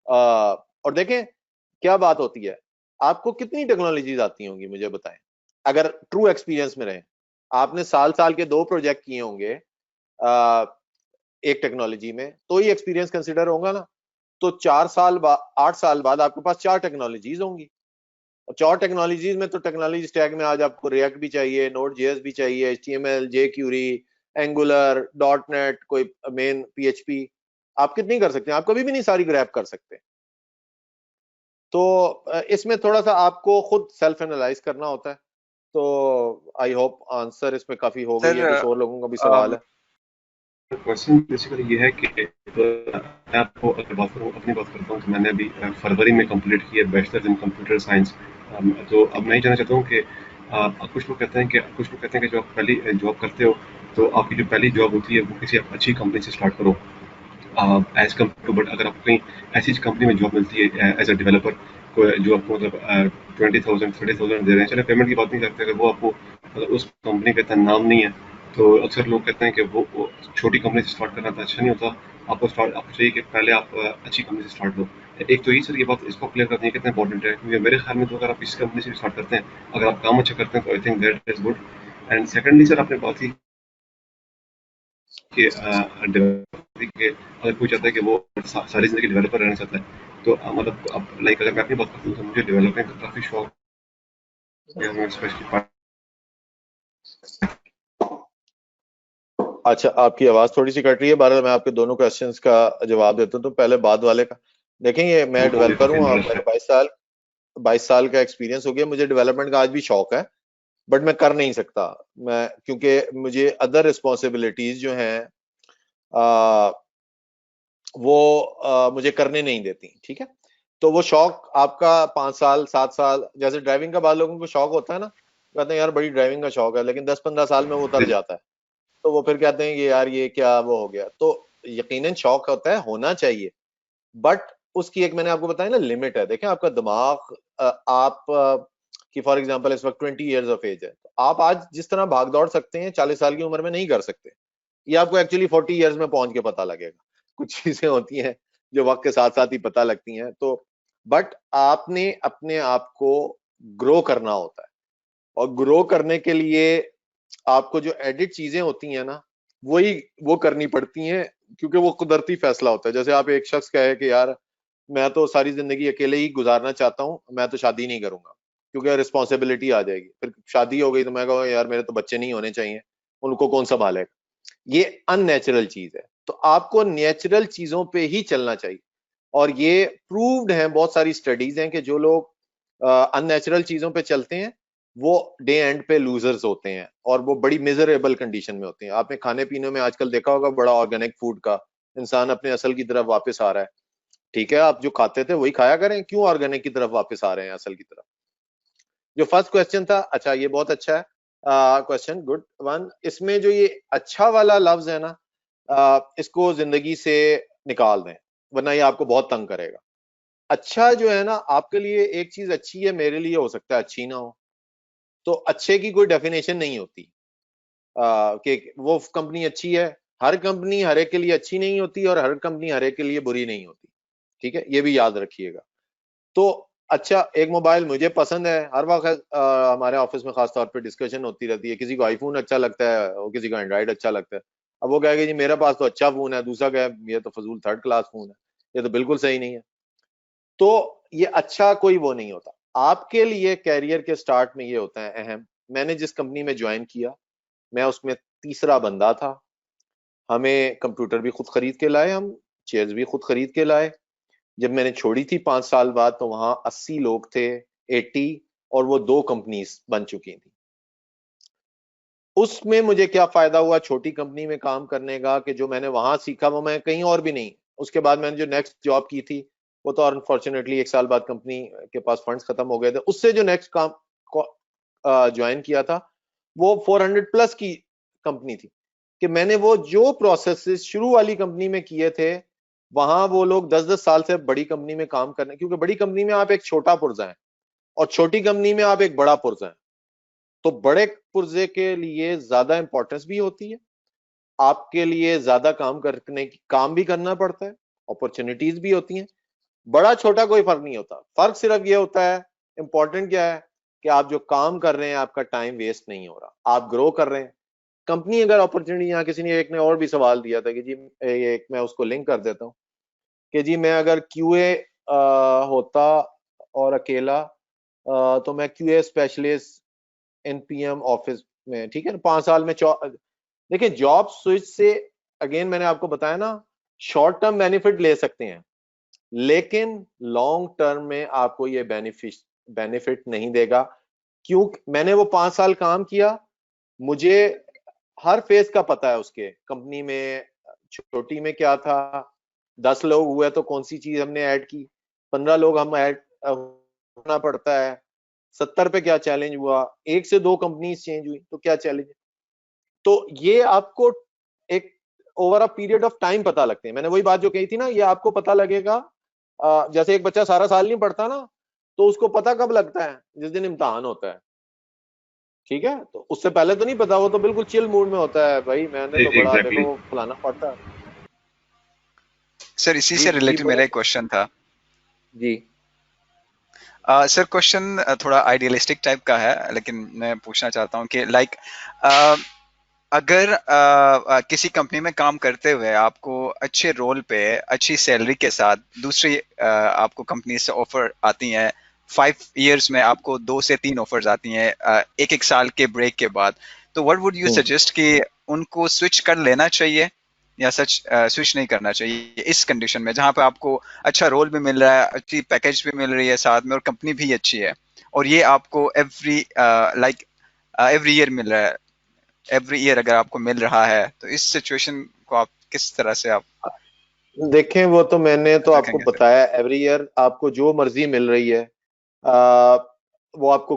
और देखें क्या बात होती है। आपको कितनी टेक्नोलॉजीज आती होंगी मुझे बताएं, अगर ट्रू एक्सपीरियंस में रहें। आपने साल साल के 2 प्रोजेक्ट किए होंगे एक टेक्नोलॉजी में, तो ही एक्सपीरियंस कंसिडर होगा ना। तो 4 साल बाद, 8 साल बाद आपके पास 4 टेक्नोलॉजीज होंगी, और 4 टेक्नोलॉजीज में तो टेक्नोलॉजी स्टैक में आज आपको रिएक्ट भी चाहिए, नोड जेएस भी चाहिए, एचटीएमएल, जेक्यूरी, एंगुलर, डॉट नेट, कोई मेन पीएचपी, आप कितनी कर सकते हैं? आप कभी भी नहीं सारी ग्रैब कर सकते। तो इसमें थोड़ा सा आपको खुद सेल्फ एनालाइज करना होता है। तो आई होप आंसर इसमें काफी हो गई है, सर कुछ और लोगों का भी सवाल है? क्वेश्चन बेसिकली ये है कि मैं आपको अगर बात करूँ, अपनी बात करता हूँ, तो मैंने अभी फरवरी में कंप्लीट की है बैचलर्स इन कंप्यूटर साइंस। तो अब मैं ये जानना चाहता हूँ कि कुछ लोग कहते हैं कि जो आप पहली जॉब करते हो, तो आपकी जो पहली जॉब होती है वो किसी अच्छी कंपनी से स्टार्ट करो एज कम्पेयर टू, बट अगर आपको कहीं ऐसी कंपनी में जॉब मिलती है एज अ डेवलपर, जो आपको मतलब 20,000 30,000 दे रहे हैं, चले पेमेंट की बात नहीं करते, अगर वो आपको मतलब उस कंपनी का इतना नाम नहीं है, तो अक्सर लोग कहते हैं कि वो छोटी कंपनी से स्टार्ट करना तो अच्छा नहीं होता। आपको चाहिए कि पहले आप अच्छी कंपनी से स्टार्ट लो। एक तो ये सर, ये बात इसको क्लियर करनी है कितना इंपॉर्टेंट है, क्योंकि मेरे ख्याल में तो अगर आप इस कंपनी से स्टार्ट करते हैं, अगर आप काम अच्छा करते हैं, तो I think that is good. And secondly sir, आपने बात की कि डेवलपर के, अगर कोई चाहता है कि वो सारी जिंदगी डेवलपर रहना चाहता है, तो मतलब अब लाइक अगर मैं अपनी बात करता हूँ, तो मुझे डेवलपमेंट का काफी शौक है, स्पेशली। अच्छा, आपकी आवाज थोड़ी सी कट रही है, बहरहाल मैं आपके दोनों क्वेश्चंस का जवाब देता हूँ। तो पहले बाद वाले का देखेंगे, मैं मुझे डेवलपर काफी हूँ, इंटरेस्ट मेरा है। 22 साल का एक्सपीरियंस हो गया, मुझे डेवलपमेंट का आज भी शौक है, बट मैं कर नहीं सकता, मैं क्योंकि मुझे अदर रिस्पॉन्सिबिलिटीज जो हैं वो मुझे करने नहीं देती, ठीक है। तो वो शौक आपका 5 साल 7 साल, जैसे ड्राइविंग का बाद लोगों को शौक होता है ना, कहते हैं यार बड़ी ड्राइविंग का शौक है, लेकिन 10-15 साल में वो उतर जाता है, तो वो फिर कहते हैं कि यार ये क्या वो हो गया। तो यकीनन शौक होता है, होना चाहिए, बट उसकी एक मैंने आपको बताया ना लिमिट है। देखें आपका दिमाग आप कि फॉर एग्जांपल इस वक्त 20 इयर्स ऑफ एज है, तो आप आज जिस तरह भाग दौड़ सकते हैं 40 साल की उम्र में नहीं कर सकते। ये आपको एक्चुअली 40 इयर्स में पहुंच के पता लगेगा। कुछ चीजें होती हैं जो वक्त के साथ साथ ही पता लगती हैं। तो बट आपने अपने आप को ग्रो करना होता है, और ग्रो करने के लिए आपको जो एडिट चीजें होती हैं ना, वही वो करनी पड़ती हैं, क्योंकि वो कुदरती फैसला होता है। जैसे आप एक शख्स कहे कि यार मैं तो सारी जिंदगी अकेले ही गुजारना चाहता हूँ, मैं तो शादी नहीं करूंगा क्योंकि रिस्पॉन्सिबिलिटी आ जाएगी, फिर शादी हो गई तो मैं कहूँ यार मेरे तो बच्चे नहीं होने चाहिए, उनको कौन संभालेगा। ये अननेचुरल चीज है। तो आपको नेचुरल चीजों पे ही चलना चाहिए, और ये प्रूव्ड है, बहुत सारी स्टडीज हैं कि जो लोग अननेचुरल चीजों पे चलते हैं वो डे एंड पे लूजर्स होते हैं, और वो बड़ी मिजरेबल कंडीशन में होते हैं। आपने खाने पीने में आजकल देखा होगा बड़ा ऑर्गेनिक फूड का, इंसान अपने असल की तरफ वापस आ रहा है। ठीक है, आप जो खाते थे वही खाया करें, क्यों ऑर्गेनिक की तरफ वापस आ रहे हैं असल की तरफ। जो फर्स्ट क्वेश्चन था, अच्छा ये बहुत अच्छा है क्वेश्चन, गुड वन। इसमें जो ये अच्छा वाला लफ्ज है ना, इसको जिंदगी से निकाल दें, वरना ये आपको बहुत तंग करेगा। अच्छा जो है ना, आपके लिए एक चीज अच्छी है, मेरे लिए हो सकता है अच्छी ना हो। तो अच्छे की कोई डेफिनेशन नहीं होती कि वो कंपनी अच्छी है। हर कंपनी हर एक के लिए अच्छी नहीं होती, और हर कंपनी हर एक के लिए बुरी नहीं होती। ठीक है, ये भी याद रखिएगा। तो अच्छा, एक मोबाइल मुझे पसंद है, हर वक्त हमारे ऑफिस में खास तौर पे डिस्कशन होती रहती है, किसी को आईफोन अच्छा लगता है और किसी को एंड्रॉइड अच्छा लगता है। अब वो कहेगा जी मेरे पास तो अच्छा फोन है, दूसरा कहे ये तो फजूल थर्ड क्लास फोन है, ये तो बिल्कुल सही नहीं है। तो ये अच्छा कोई वो नहीं होता। आपके लिए कैरियर के स्टार्ट में ये होता है अहम। मैंने जिस कंपनी में ज्वाइन किया, मैं उसमें तीसरा बंदा था। हमें कंप्यूटर भी खुद खरीद के लाए, हम चेयर्स भी खुद खरीद के लाए। जब मैंने छोड़ी थी 5 साल बाद, तो वहां 80 लोग थे, 80, और वो 2 कंपनीज बन चुकी थी। उसमें मुझे क्या फायदा हुआ छोटी कंपनी में काम करने का, कि जो मैंने वहां सीखा वो मैं कहीं और भी नहीं। उसके बाद मैंने जो नेक्स्ट जॉब की थी, वो तो अनफॉर्चुनेटली 1 साल बाद कंपनी के पास फंड्स खत्म हो गए थे। उससे जो नेक्स्ट काम ज्वाइन किया था, वो 400 प्लस की कंपनी थी। कि मैंने वो जो प्रोसेसेस शुरू वाली कंपनी में किए थे, वहां वो लोग 10-10 साल से बड़ी कंपनी में काम करने, क्योंकि बड़ी कंपनी में आप एक छोटा पुर्जा है, और छोटी कंपनी में आप एक बड़ा पुर्जा है। तो बड़े पुर्जे के लिए ज्यादा इंपॉर्टेंस भी होती है, आपके लिए ज्यादा काम करने की काम भी करना पड़ता है, अपॉर्चुनिटीज भी होती हैं। बड़ा छोटा कोई फर्क नहीं होता, फर्क सिर्फ ये होता है, इंपॉर्टेंट क्या है, कि आप जो काम कर रहे हैं आपका टाइम वेस्ट नहीं हो रहा, आप ग्रो कर रहे हैं। कंपनी अगर अपॉर्चुनिटी, यहाँ किसी ने एक ने और भी सवाल दिया था कि जी एक मैं उसको लिंक कर देता हूँ, कि जी मैं अगर क्यूए होता और अकेला, तो मैं क्यूए स्पेशलिस्ट एनपीएम ऑफिस में, ठीक है ना, 5 साल में देखिए जॉब स्विच से, अगेन मैंने आपको बताया ना, शॉर्ट टर्म बेनिफिट ले सकते हैं, लेकिन लॉन्ग टर्म में आपको ये बेनिफिट नहीं देगा। क्यों? मैंने वो 5 साल काम किया, मुझे हर फेज का पता है। उसके कंपनी में छोटी में क्या था, 10 लोग हुए तो कौन सी चीज हमने ऐड की, 15 लोग हम ऐड होना पड़ता है, 70 पे क्या चैलेंज हुआ, 1 से 2 कंपनीज चेंज हुई तो क्या चैलेंज। तो ये आपको एक over a period of time पता लगते हैं। मैंने वही बात जो कही थी ना, ये आपको पता लगेगा जैसे एक बच्चा सारा साल नहीं पढ़ता ना, तो उसको पता कब लगता है, जिस दिन इम्तिहान होता है। ठीक है, तो उससे पहले तो नहीं पता, वो तो बिल्कुल चिल मूड में होता है, भाई मैंने तो बड़ा एग्जैक्टली। देखो फलाना पढ़ता है। सर इसी जी से जी रिलेटेड बोले। मेरा एक क्वेश्चन था। जी सर क्वेश्चन थोड़ा आइडियलिस्टिक टाइप का है, लेकिन मैं पूछना चाहता हूँ कि लाइक अगर किसी कंपनी में काम करते हुए आपको अच्छे रोल पे अच्छी सैलरी के साथ दूसरी आपको कंपनी से ऑफर आती है, 5 इयर्स में आपको 2 से 3 ऑफर्स आती हैं एक एक साल के ब्रेक के बाद, तो व्हाट वुड यू सजेस्ट कि उनको स्विच कर लेना चाहिए या सच स्विच नहीं करना चाहिए इस कंडीशन में, जहां पे आपको अच्छा रोल भी मिल रहा है, अच्छी पैकेज भी मिल रही है साथ में, और कंपनी भी अच्छी है, और ये आपको एवरी ईयर मिल रहा है, एवरी ईयर अगर आपको मिल रहा है, तो इस सिचुएशन को आप किस तरह से आप देखें वो तो मैंने तो आपको रखेंगे सर? बताया, एवरी ईयर आपको जो मर्जी मिल रही है, आ, वो आपको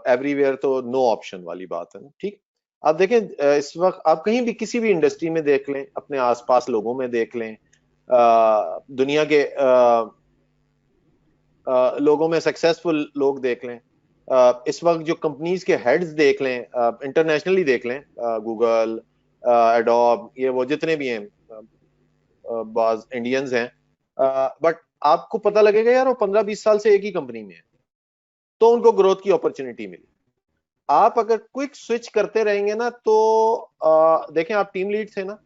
एवरीवेयर तो नो ऑप्शन वाली बात है, ठीक। आप देखें इस वक्त आप कहीं भी किसी भी इंडस्ट्री में देख लें, अपने आसपास लोगों में देख लें, दुनिया के लोगों में सक्सेसफुल लोग देख लें, इस वक्त जो कंपनीज के हेड्स देख लें, इंटरनेशनली देख लें, गूगल, एडोब, ये वो जितने भी हैं, बाज इंडियंस हैं, बट आपको पता लगेगा यार वो 15-20 साल से एक ही कंपनी में है, तो उनको ग्रोथ की अपॉर्चुनिटी मिली। आप अगर क्विक स्विच करते रहेंगे ना तो देखें आप टीम लीड थे ना,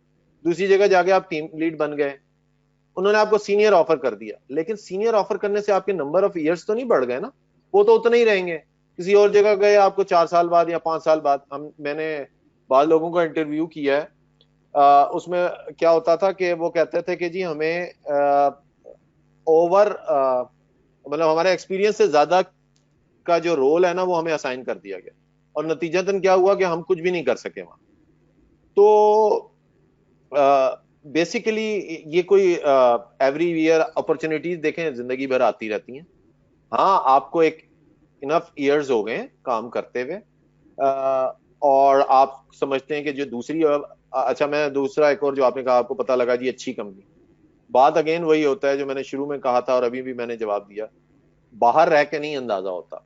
दूसरी जगह जाके आप टीम लीड बन गए, उन्होंने आपको सीनियर ऑफर कर दिया, लेकिन सीनियर ऑफर करने से आपके नंबर ऑफ ईयर्स तो नहीं बढ़ गए ना, वो तो उतने ही रहेंगे। किसी और जगह गए आपको 4 साल बाद या 5 साल बाद, मैंने बाद लोगों का इंटरव्यू किया है, उसमें क्या होता था कि वो कहते थे कि जी हमें ओवर मतलब हमारे एक्सपीरियंस से ज्यादा का जो रोल है ना वो हमें असाइन कर दिया गया, और नतीजतन क्या हुआ कि हम कुछ भी नहीं कर सके वहां। तो बेसिकली ये कोई एवरी ईयर अपॉर्चुनिटीज देखें जिंदगी भर आती रहती हैं। हाँ, आपको एक इनफ ईयर्स हो गए काम करते हुए, और आप समझते हैं कि जो दूसरी अच्छा, मैं दूसरा एक और जो आपने कहा आपको पता लगा जी अच्छी कंपनी, बात अगेन वही होता है जो मैंने शुरू में कहा था और अभी भी मैंने जवाब दिया, बाहर रह के नहीं अंदाजा होता।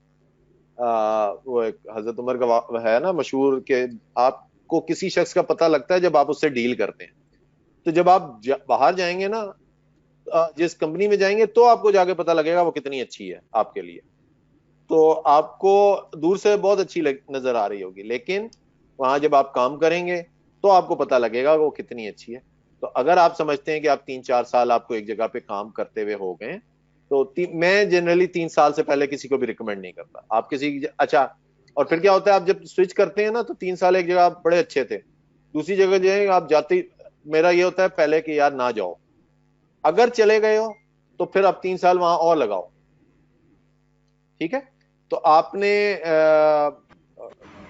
वो एक हजरत उमर का है ना मशहूर के, आपको किसी शख्स का पता लगता है जब आप उससे डील करते हैं। तो जब आप बाहर जाएंगे ना, जिस कंपनी में जाएंगे तो आपको जाके पता लगेगा वो कितनी अच्छी है आपके लिए। तो आपको दूर से बहुत अच्छी नजर आ रही होगी, लेकिन वहां जब आप काम करेंगे तो आपको पता लगेगा वो कितनी अच्छी है। तो अगर आप समझते हैं कि आप 3-4 साल आपको एक जगह पे काम करते हुए हो गए, तो मैं जनरली 3 साल से पहले किसी को भी रिकमेंड नहीं करता। आप किसी अच्छा, और फिर क्या होता है आप जब स्विच करते हैं ना तो 3 साल एक जगह आप बड़े अच्छे थे, दूसरी जगह जो आप जाते, मेरा ये होता है पहले कि यार ना जाओ, अगर चले गए हो तो फिर आप 3 साल वहां और लगाओ, ठीक है। तो आपने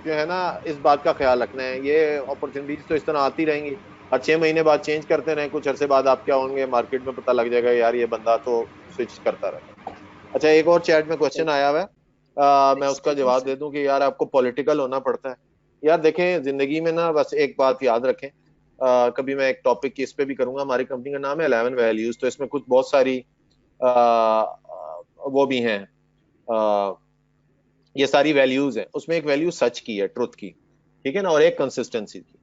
जो है ना इस बात का ख्याल रखना है, ये अपॉर्चुनिटीज तो इस तरह आती रहेंगी, हर 6 महीने बाद चेंज करते रहें, कुछ अरसे बाद आप क्या होंगे मार्केट में पता लग जाएगा यार ये बंदा तो स्विच करता रहता है। अच्छा, एक और चैट में क्वेश्चन आया हुआ है, मैं उसका जवाब दे दूं कि यार आपको पॉलिटिकल होना पड़ता है। यार देखें जिंदगी में ना बस एक बात याद रखें, कभी मैं एक टॉपिक की इस पे भी करूंगा, हमारी कंपनी का नाम है 11 वैल्यूज, तो इसमें कुछ बहुत सारी वो भी हैं, ये सारी वैल्यूज हैं, उसमें एक वैल्यू सच की है, ट्रुथ की, ठीक है ना, और एक कंसिस्टेंसी की।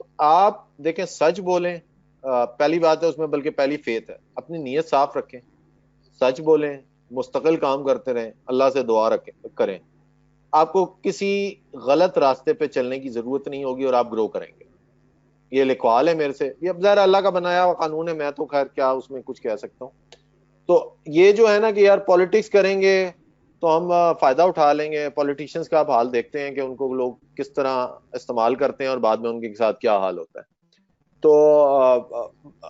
तो आप देखें सच बोलें, पहली बात है उसमें, बल्कि पहली फेथ है, अपनी नीयत साफ रखें, सच बोलें, मुस्तकिल काम करते रहें, अल्लाह से दुआ रखें करें, आपको किसी गलत रास्ते पे चलने की जरूरत नहीं होगी और आप ग्रो करेंगे। ये लिखवाल है मेरे से, ये अब ज़ाहिर अल्लाह का बनाया हुआ कानून है, मैं तो खैर क्या उसमें कुछ कह सकता हूँ। तो ये जो है ना कि यार पॉलिटिक्स करेंगे तो हम फायदा उठा लेंगे, पॉलिटिशियंस का आप हाल देखते हैं कि उनको लोग किस तरह इस्तेमाल करते हैं और बाद में उनके साथ क्या हाल होता है। तो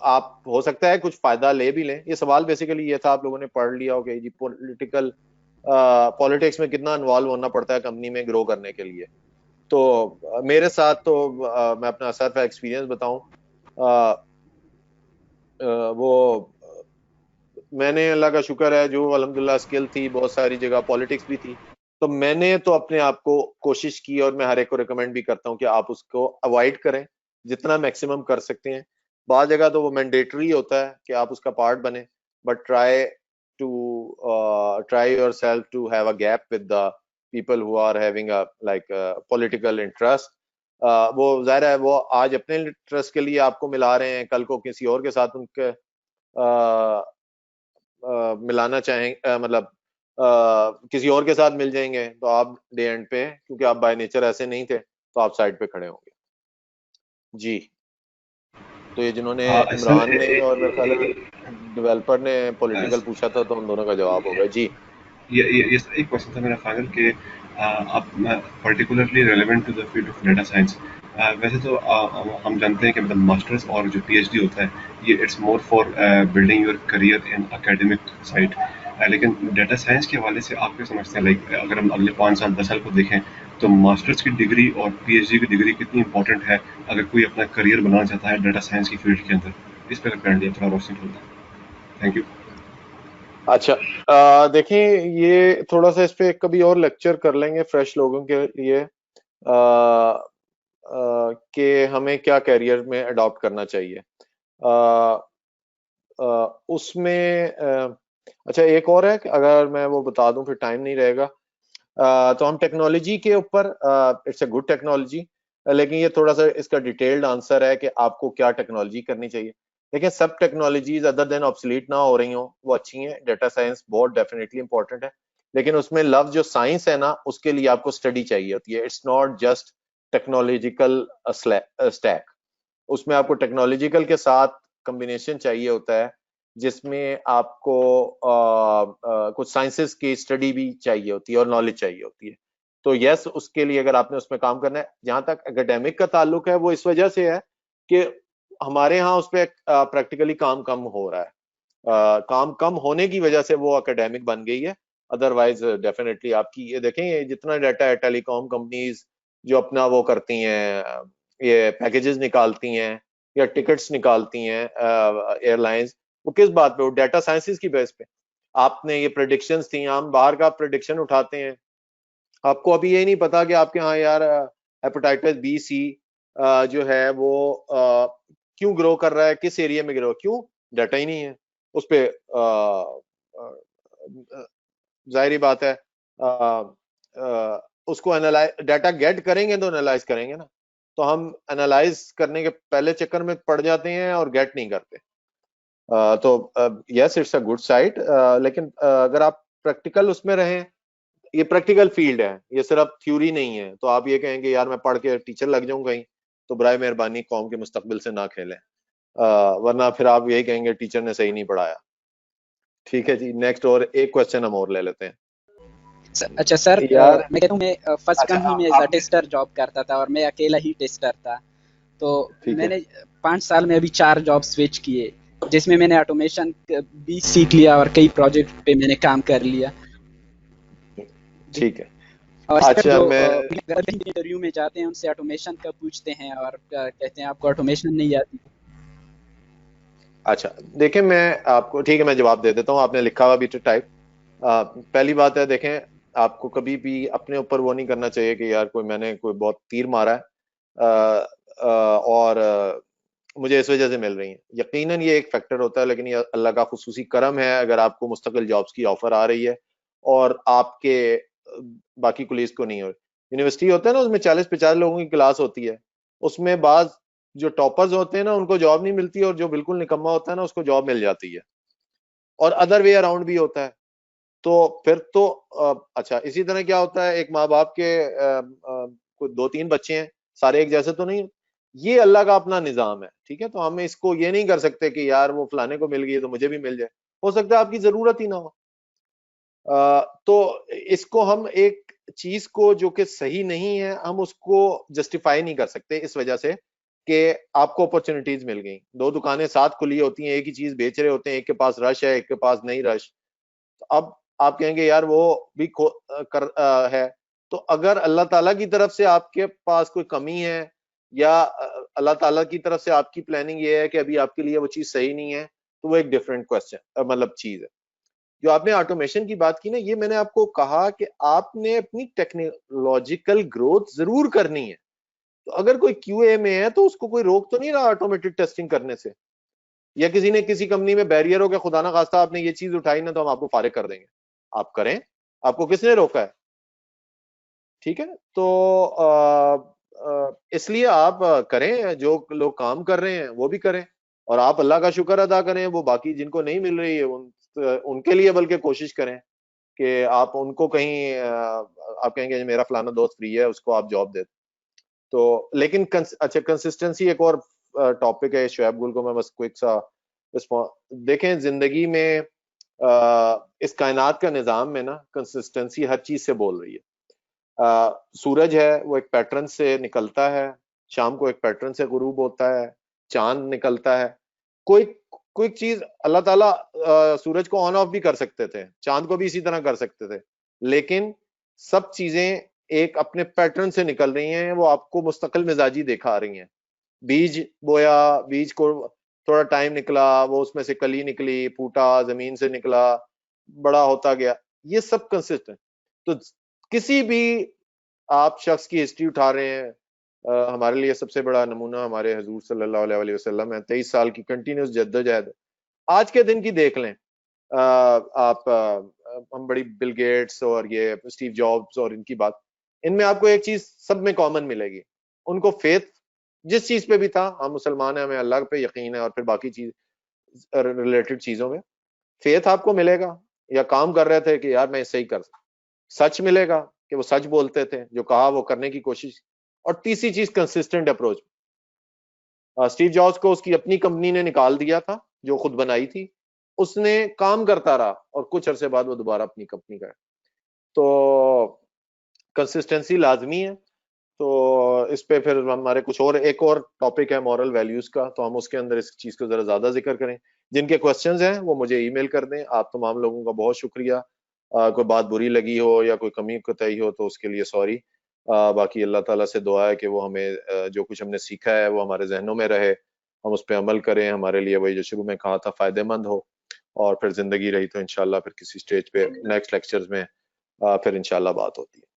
आप हो सकता है कुछ फायदा ले भी लें। ये सवाल बेसिकली ये था, आप लोगों ने पढ़ लिया हो कि जी पॉलिटिक्स में कितना इन्वॉल्व होना पड़ता है कंपनी में ग्रो करने के लिए। तो मेरे साथ तो मैं अपना असर एक्सपीरियंस बताऊं, वो मैंने अल्लाह का शुक्र है जो अल्हम्दुलिल्लाह स्किल थी, बहुत सारी जगह पॉलिटिक्स भी थी, तो मैंने तो अपने आप को कोशिश की, और मैं हर एक को रिकमेंड भी करता हूँ कि आप उसको अवॉइड करें जितना मैक्सिमम कर सकते हैं। बाद जगह तो वो मैंडेटरी होता है कि आप उसका पार्ट बने, but try yourself to have a gap with the people who are having a like political interest. वो जाहिर है वो आज अपने इंटरेस्ट के लिए आपको मिला रहे हैं, कल को किसी और के साथ उनके मिलाना चाहें, मतलब किसी और के साथ मिल जाएंगे, तो आप डे एंड पे, क्योंकि आप बाय नेचर ऐसे नहीं थे, तो आप साइड पे खड़े होंगे। जी, तो ये जिन्होंने सर इमरान ने और मेरे ख्याल डेवलपर ने पॉलिटिकल पूछा था, तो उन दोनों का जवाब होगा जी। ये एक क्वेश्चन था मेरा फाइनल कि आप particularly relevant to the field of data science. वैसे तो हम जानते हैं कि मतलब मास्टर्स और जो पीएचडी होता है ये it's more for building your career in academic side, लेकिन डेटा साइंस के हवाले से आप क्या समझते हैं, लाइक अगर हम अगले 5 साल 10 साल को देखें तो मास्टर्स की डिग्री और पीएचडी की डिग्री कितनी इंपॉर्टेंट है अगर कोई अपना करियर बनाना चाहता है डेटा साइंस की फील्ड के अंदर? इस पर काइंडली थोड़ा रोशनी डालना। Thank you. अच्छा, देखिए ये थोड़ा सा इस पे कभी और लेक्चर कर लेंगे फ्रेश लोगों के लिए कि हमें क्या करियर में अडॉप्ट करना चाहिए। उसमें अच्छा एक और है कि अगर मैं वो बता दूं फिर टाइम नहीं रहेगा। तो हम टेक्नोलॉजी के ऊपर, इट्स अ गुड टेक्नोलॉजी, लेकिन ये थोड़ा सा इसका डिटेल्ड आंसर है कि आपको क्या टेक्नोलॉजी करनी चाहिए। देखिए सब टेक्नोलॉजीज अदर देन ऑब्सोलीट ना हो रही हो वो अच्छी हैं, डाटा साइंस बहुत डेफिनेटली इंपॉर्टेंट है, लेकिन उसमें लव जो साइंस है ना उसके लिए आपको स्टडी चाहिए होती है। It's not just technological stack, उसमें आपको टेक्नोलॉजिकल के साथ कॉम्बिनेशन चाहिए होता है जिसमें आपको कुछ साइंसेस की स्टडी भी चाहिए होती है और नॉलेज चाहिए होती है। तो यस उसके लिए अगर आपने उसमें काम करना है, जहां तक एकेडमिक का ताल्लुक है वो इस वजह से है कि हमारे यहाँ उस पर प्रैक्टिकली काम कम हो रहा है। काम कम होने की वजह से वो एकेडमिक बन गई है। अदरवाइज डेफिनेटली आपकी ये देखें, ये जितना डाटा है टेलीकॉम कंपनीज जो अपना वो करती हैं, ये पैकेजेस निकालती हैं या टिकट्स निकालती हैं एयरलाइंस, वो किस बात पे? वो डाटा साइंसेस की बेस पे। आपने ये प्रेडिक्शंस थी, हम बाहर का प्रेडिक्शन उठाते हैं, आपको अभी ये नहीं पता कि आपके यहाँ यार हेपेटाइटिस बी सी जो है वो क्यों ग्रो कर रहा है, किस एरिया में ग्रो, क्यों? डाटा ही नहीं है उस पे। जाहिर बात है उसको एनालाइज, डाटा गेट करेंगे तो एनालाइज करेंगे ना, तो हम एनालाइज करने के पहले चक्कर में पड़ जाते हैं और गेट नहीं करते। तो yes it's a good site, लेकिन अगर आप प्रैक्टिकल उसमें रहें, ये प्रैक्टिकल फील्ड है, ये सिर्फ थ्योरी नहीं है। तो आप ये कहेंगे यार मैं पढ़ के टीचर लग जाऊं कहीं, तो बराए मेहरबानी कौम के मुस्तकबिल से ना खेलें, वरना फिर आप यही कहेंगे टीचर ने सही नहीं पढ़ाया। ठीक है जी, नेक्स्ट और एक क्वेश्चन हम और ले लेते हैं। अच्छा सर, यार मैं कहता हूँ मैं फर्स्ट अच्छा कंपनी में एज अ आपने, टेस्टर जॉब करता था और मैं अकेला ही टेस्टर था। तो ठीक है मैंने 5 साल में अभी 4 जॉब स्विच किए, जिसमें मैंने ऑटोमेशन भी सीख लिया और कई प्रोजेक्ट पे मैंने काम कर लिया। ठीक है। और सर अच्छा जो मैं अगर कहीं इंटरव्यू में जाते हैं उनसे ऑटोमेशन का पूछते हैं और कहते हैं आपको ऑटोमेशन नहीं आती। अच्छा देखें, मैं आपको, ठीक है मैं जवाब दे देता हूँ, आपने लिखा हुआ भी तो टाइप। पहली बात है देखें, आपको कभी भी अपने ऊपर वो नहीं करना चाहिए कि यार कोई मैंने कोई बहुत तीर मारा है और मुझे इस वजह से मिल रही है। यकीनन ये एक फैक्टर होता है, लेकिन ये अल्लाह का खुसूसी करम है अगर आपको मुस्तकिल जॉब्स की ऑफर आ रही है और आपके बाकी कुलीस को नहीं हो रही। यूनिवर्सिटी होता है ना, उसमें 40-50 लोगों की क्लास होती है, उसमें बाज जो टॉपर्स होते हैं ना उनको जॉब नहीं मिलती और जो बिल्कुल निकम्मा होता है ना उसको जॉब मिल जाती है, और अदर वे अराउंड भी होता है। तो फिर तो अच्छा इसी तरह क्या होता है, एक माँ बाप के कोई 2-3 बच्चे हैं, सारे एक जैसे तो नहीं, ये अल्लाह का अपना निजाम है। ठीक है, तो हम इसको ये नहीं कर सकते कि यार वो फलाने को मिल गई तो मुझे भी मिल जाए, हो सकता है आपकी जरूरत ही ना हो। तो इसको हम एक चीज को जो कि सही नहीं है हम उसको जस्टिफाई नहीं कर सकते इस वजह से कि आपको अपॉर्चुनिटीज मिल गई, 2 दुकानें साथ खुली होती हैं, एक ही चीज बेच रहे होते हैं, एक के पास रश है एक के पास नहीं रश। तो अब आप कहेंगे यार वो भी है, तो अगर अल्लाह ताला की तरफ से आपके पास कोई कमी है या अल्लाह ताला की तरफ से आपकी प्लानिंग ये है कि अभी आपके लिए वो चीज सही नहीं है, तो वो एक डिफरेंट क्वेश्चन मतलब चीज है। जो आपने ऑटोमेशन की बात की ना, ये मैंने आपको कहा कि आपने अपनी टेक्नोलॉजिकल ग्रोथ जरूर करनी है। तो अगर कोई क्यूए में है तो उसको कोई रोक तो नहीं रहा ऑटोमेटेड टेस्टिंग करने से, या किसी ने किसी कंपनी में बैरियर हो गया, खुदा ना खास्ता आपने ये चीज उठाई ना तो हम आपको फारिग कर देंगे, आप करें, आपको किसने रोका है? ठीक है, तो इसलिए आप करें, जो लोग काम कर रहे हैं वो भी करें, और आप अल्लाह का शुक्र अदा करें, वो बाकी जिनको नहीं मिल रही है उनके लिए बल्कि कोशिश करें कि आप उनको कहीं आप कहेंगे मेरा फलाना दोस्त फ्री है उसको आप जॉब दे। तो लेकिन अच्छा कंसिस्टेंसी एक और टॉपिक है, शुएब गुल को मैं बस क्विक सा देखें, जिंदगी में इस कायनात का निजाम में ना कंसिस्टेंसी हर चीज से बोल रही है। सूरज है वो एक पैटर्न से निकलता है, शाम को एक पैटर्न से गुरूब होता है, चांद निकलता है, कोई कोई चीज अल्लाह ताला सूरज को ऑन ऑफ भी कर सकते थे, चांद को भी इसी तरह कर सकते थे, लेकिन सब चीजें एक अपने पैटर्न से निकल रही हैं, वो आपको मुस्तकिल मिजाजी दिखा रही हैं। बीज बोया, बीज को थोड़ा टाइम निकला, वो उसमें से कली निकली, फूटा, जमीन से निकला, बड़ा होता गया, ये सब कंसिस्टेंट। तो किसी भी आप शख्स की हिस्ट्री उठा रहे हैं, हमारे लिए सबसे बड़ा नमूना हमारे हजूर सल्लल्लाहु अलैहि वसल्लम है। 23 साल की कंटिन्यूस जद्दोजहद। आज के दिन की देख लें, हम बड़ी बिल गेट्स और ये स्टीव जॉब्स और इनकी बात, इनमें आपको एक चीज सब में कॉमन मिलेगी, उनको फेथ जिस चीज पे भी था, हम मुसलमान हैं, हमें अल्लाह पे यकीन है, और फिर बाकी चीज रिलेटेड चीजों में फेथ आपको मिलेगा, या काम कर रहे थे कि यार मैं सही कर, सच मिलेगा कि वो सच बोलते थे, जो कहा वो करने की कोशिश। और तीसरी चीज कंसिस्टेंट अप्रोच। स्टीव जॉब्स को उसकी अपनी कंपनी ने निकाल दिया था जो खुद बनाई थी, उसने काम करता रहा और कुछ अरसे बाद वो दोबारा अपनी कंपनी का। तो कंसिस्टेंसी लाजमी है। तो इस पे फिर हमारे कुछ और एक और टॉपिक है मॉरल वैल्यूज का, तो हम उसके अंदर इस चीज को जरा ज्यादा जिक्र करें। जिनके क्वेश्चंस हैं वो मुझे ईमेल कर दें। आप तमाम लोगों का बहुत शुक्रिया। कोई बात बुरी लगी हो या कोई कमी कोताही हो तो उसके लिए सॉरी। बाकी अल्लाह ताला से दुआ है कि वो हमें जो कुछ हमने सीखा है वो हमारे जहनों में रहे, हम उस पर अमल करें, हमारे लिए वही जो शुरू में कहा था फायदेमंद हो, और फिर जिंदगी रही तो इंशाल्लाह फिर किसी स्टेज पे नेक्स्ट लेक्चर्स में फिर इंशाल्लाह बात होती है।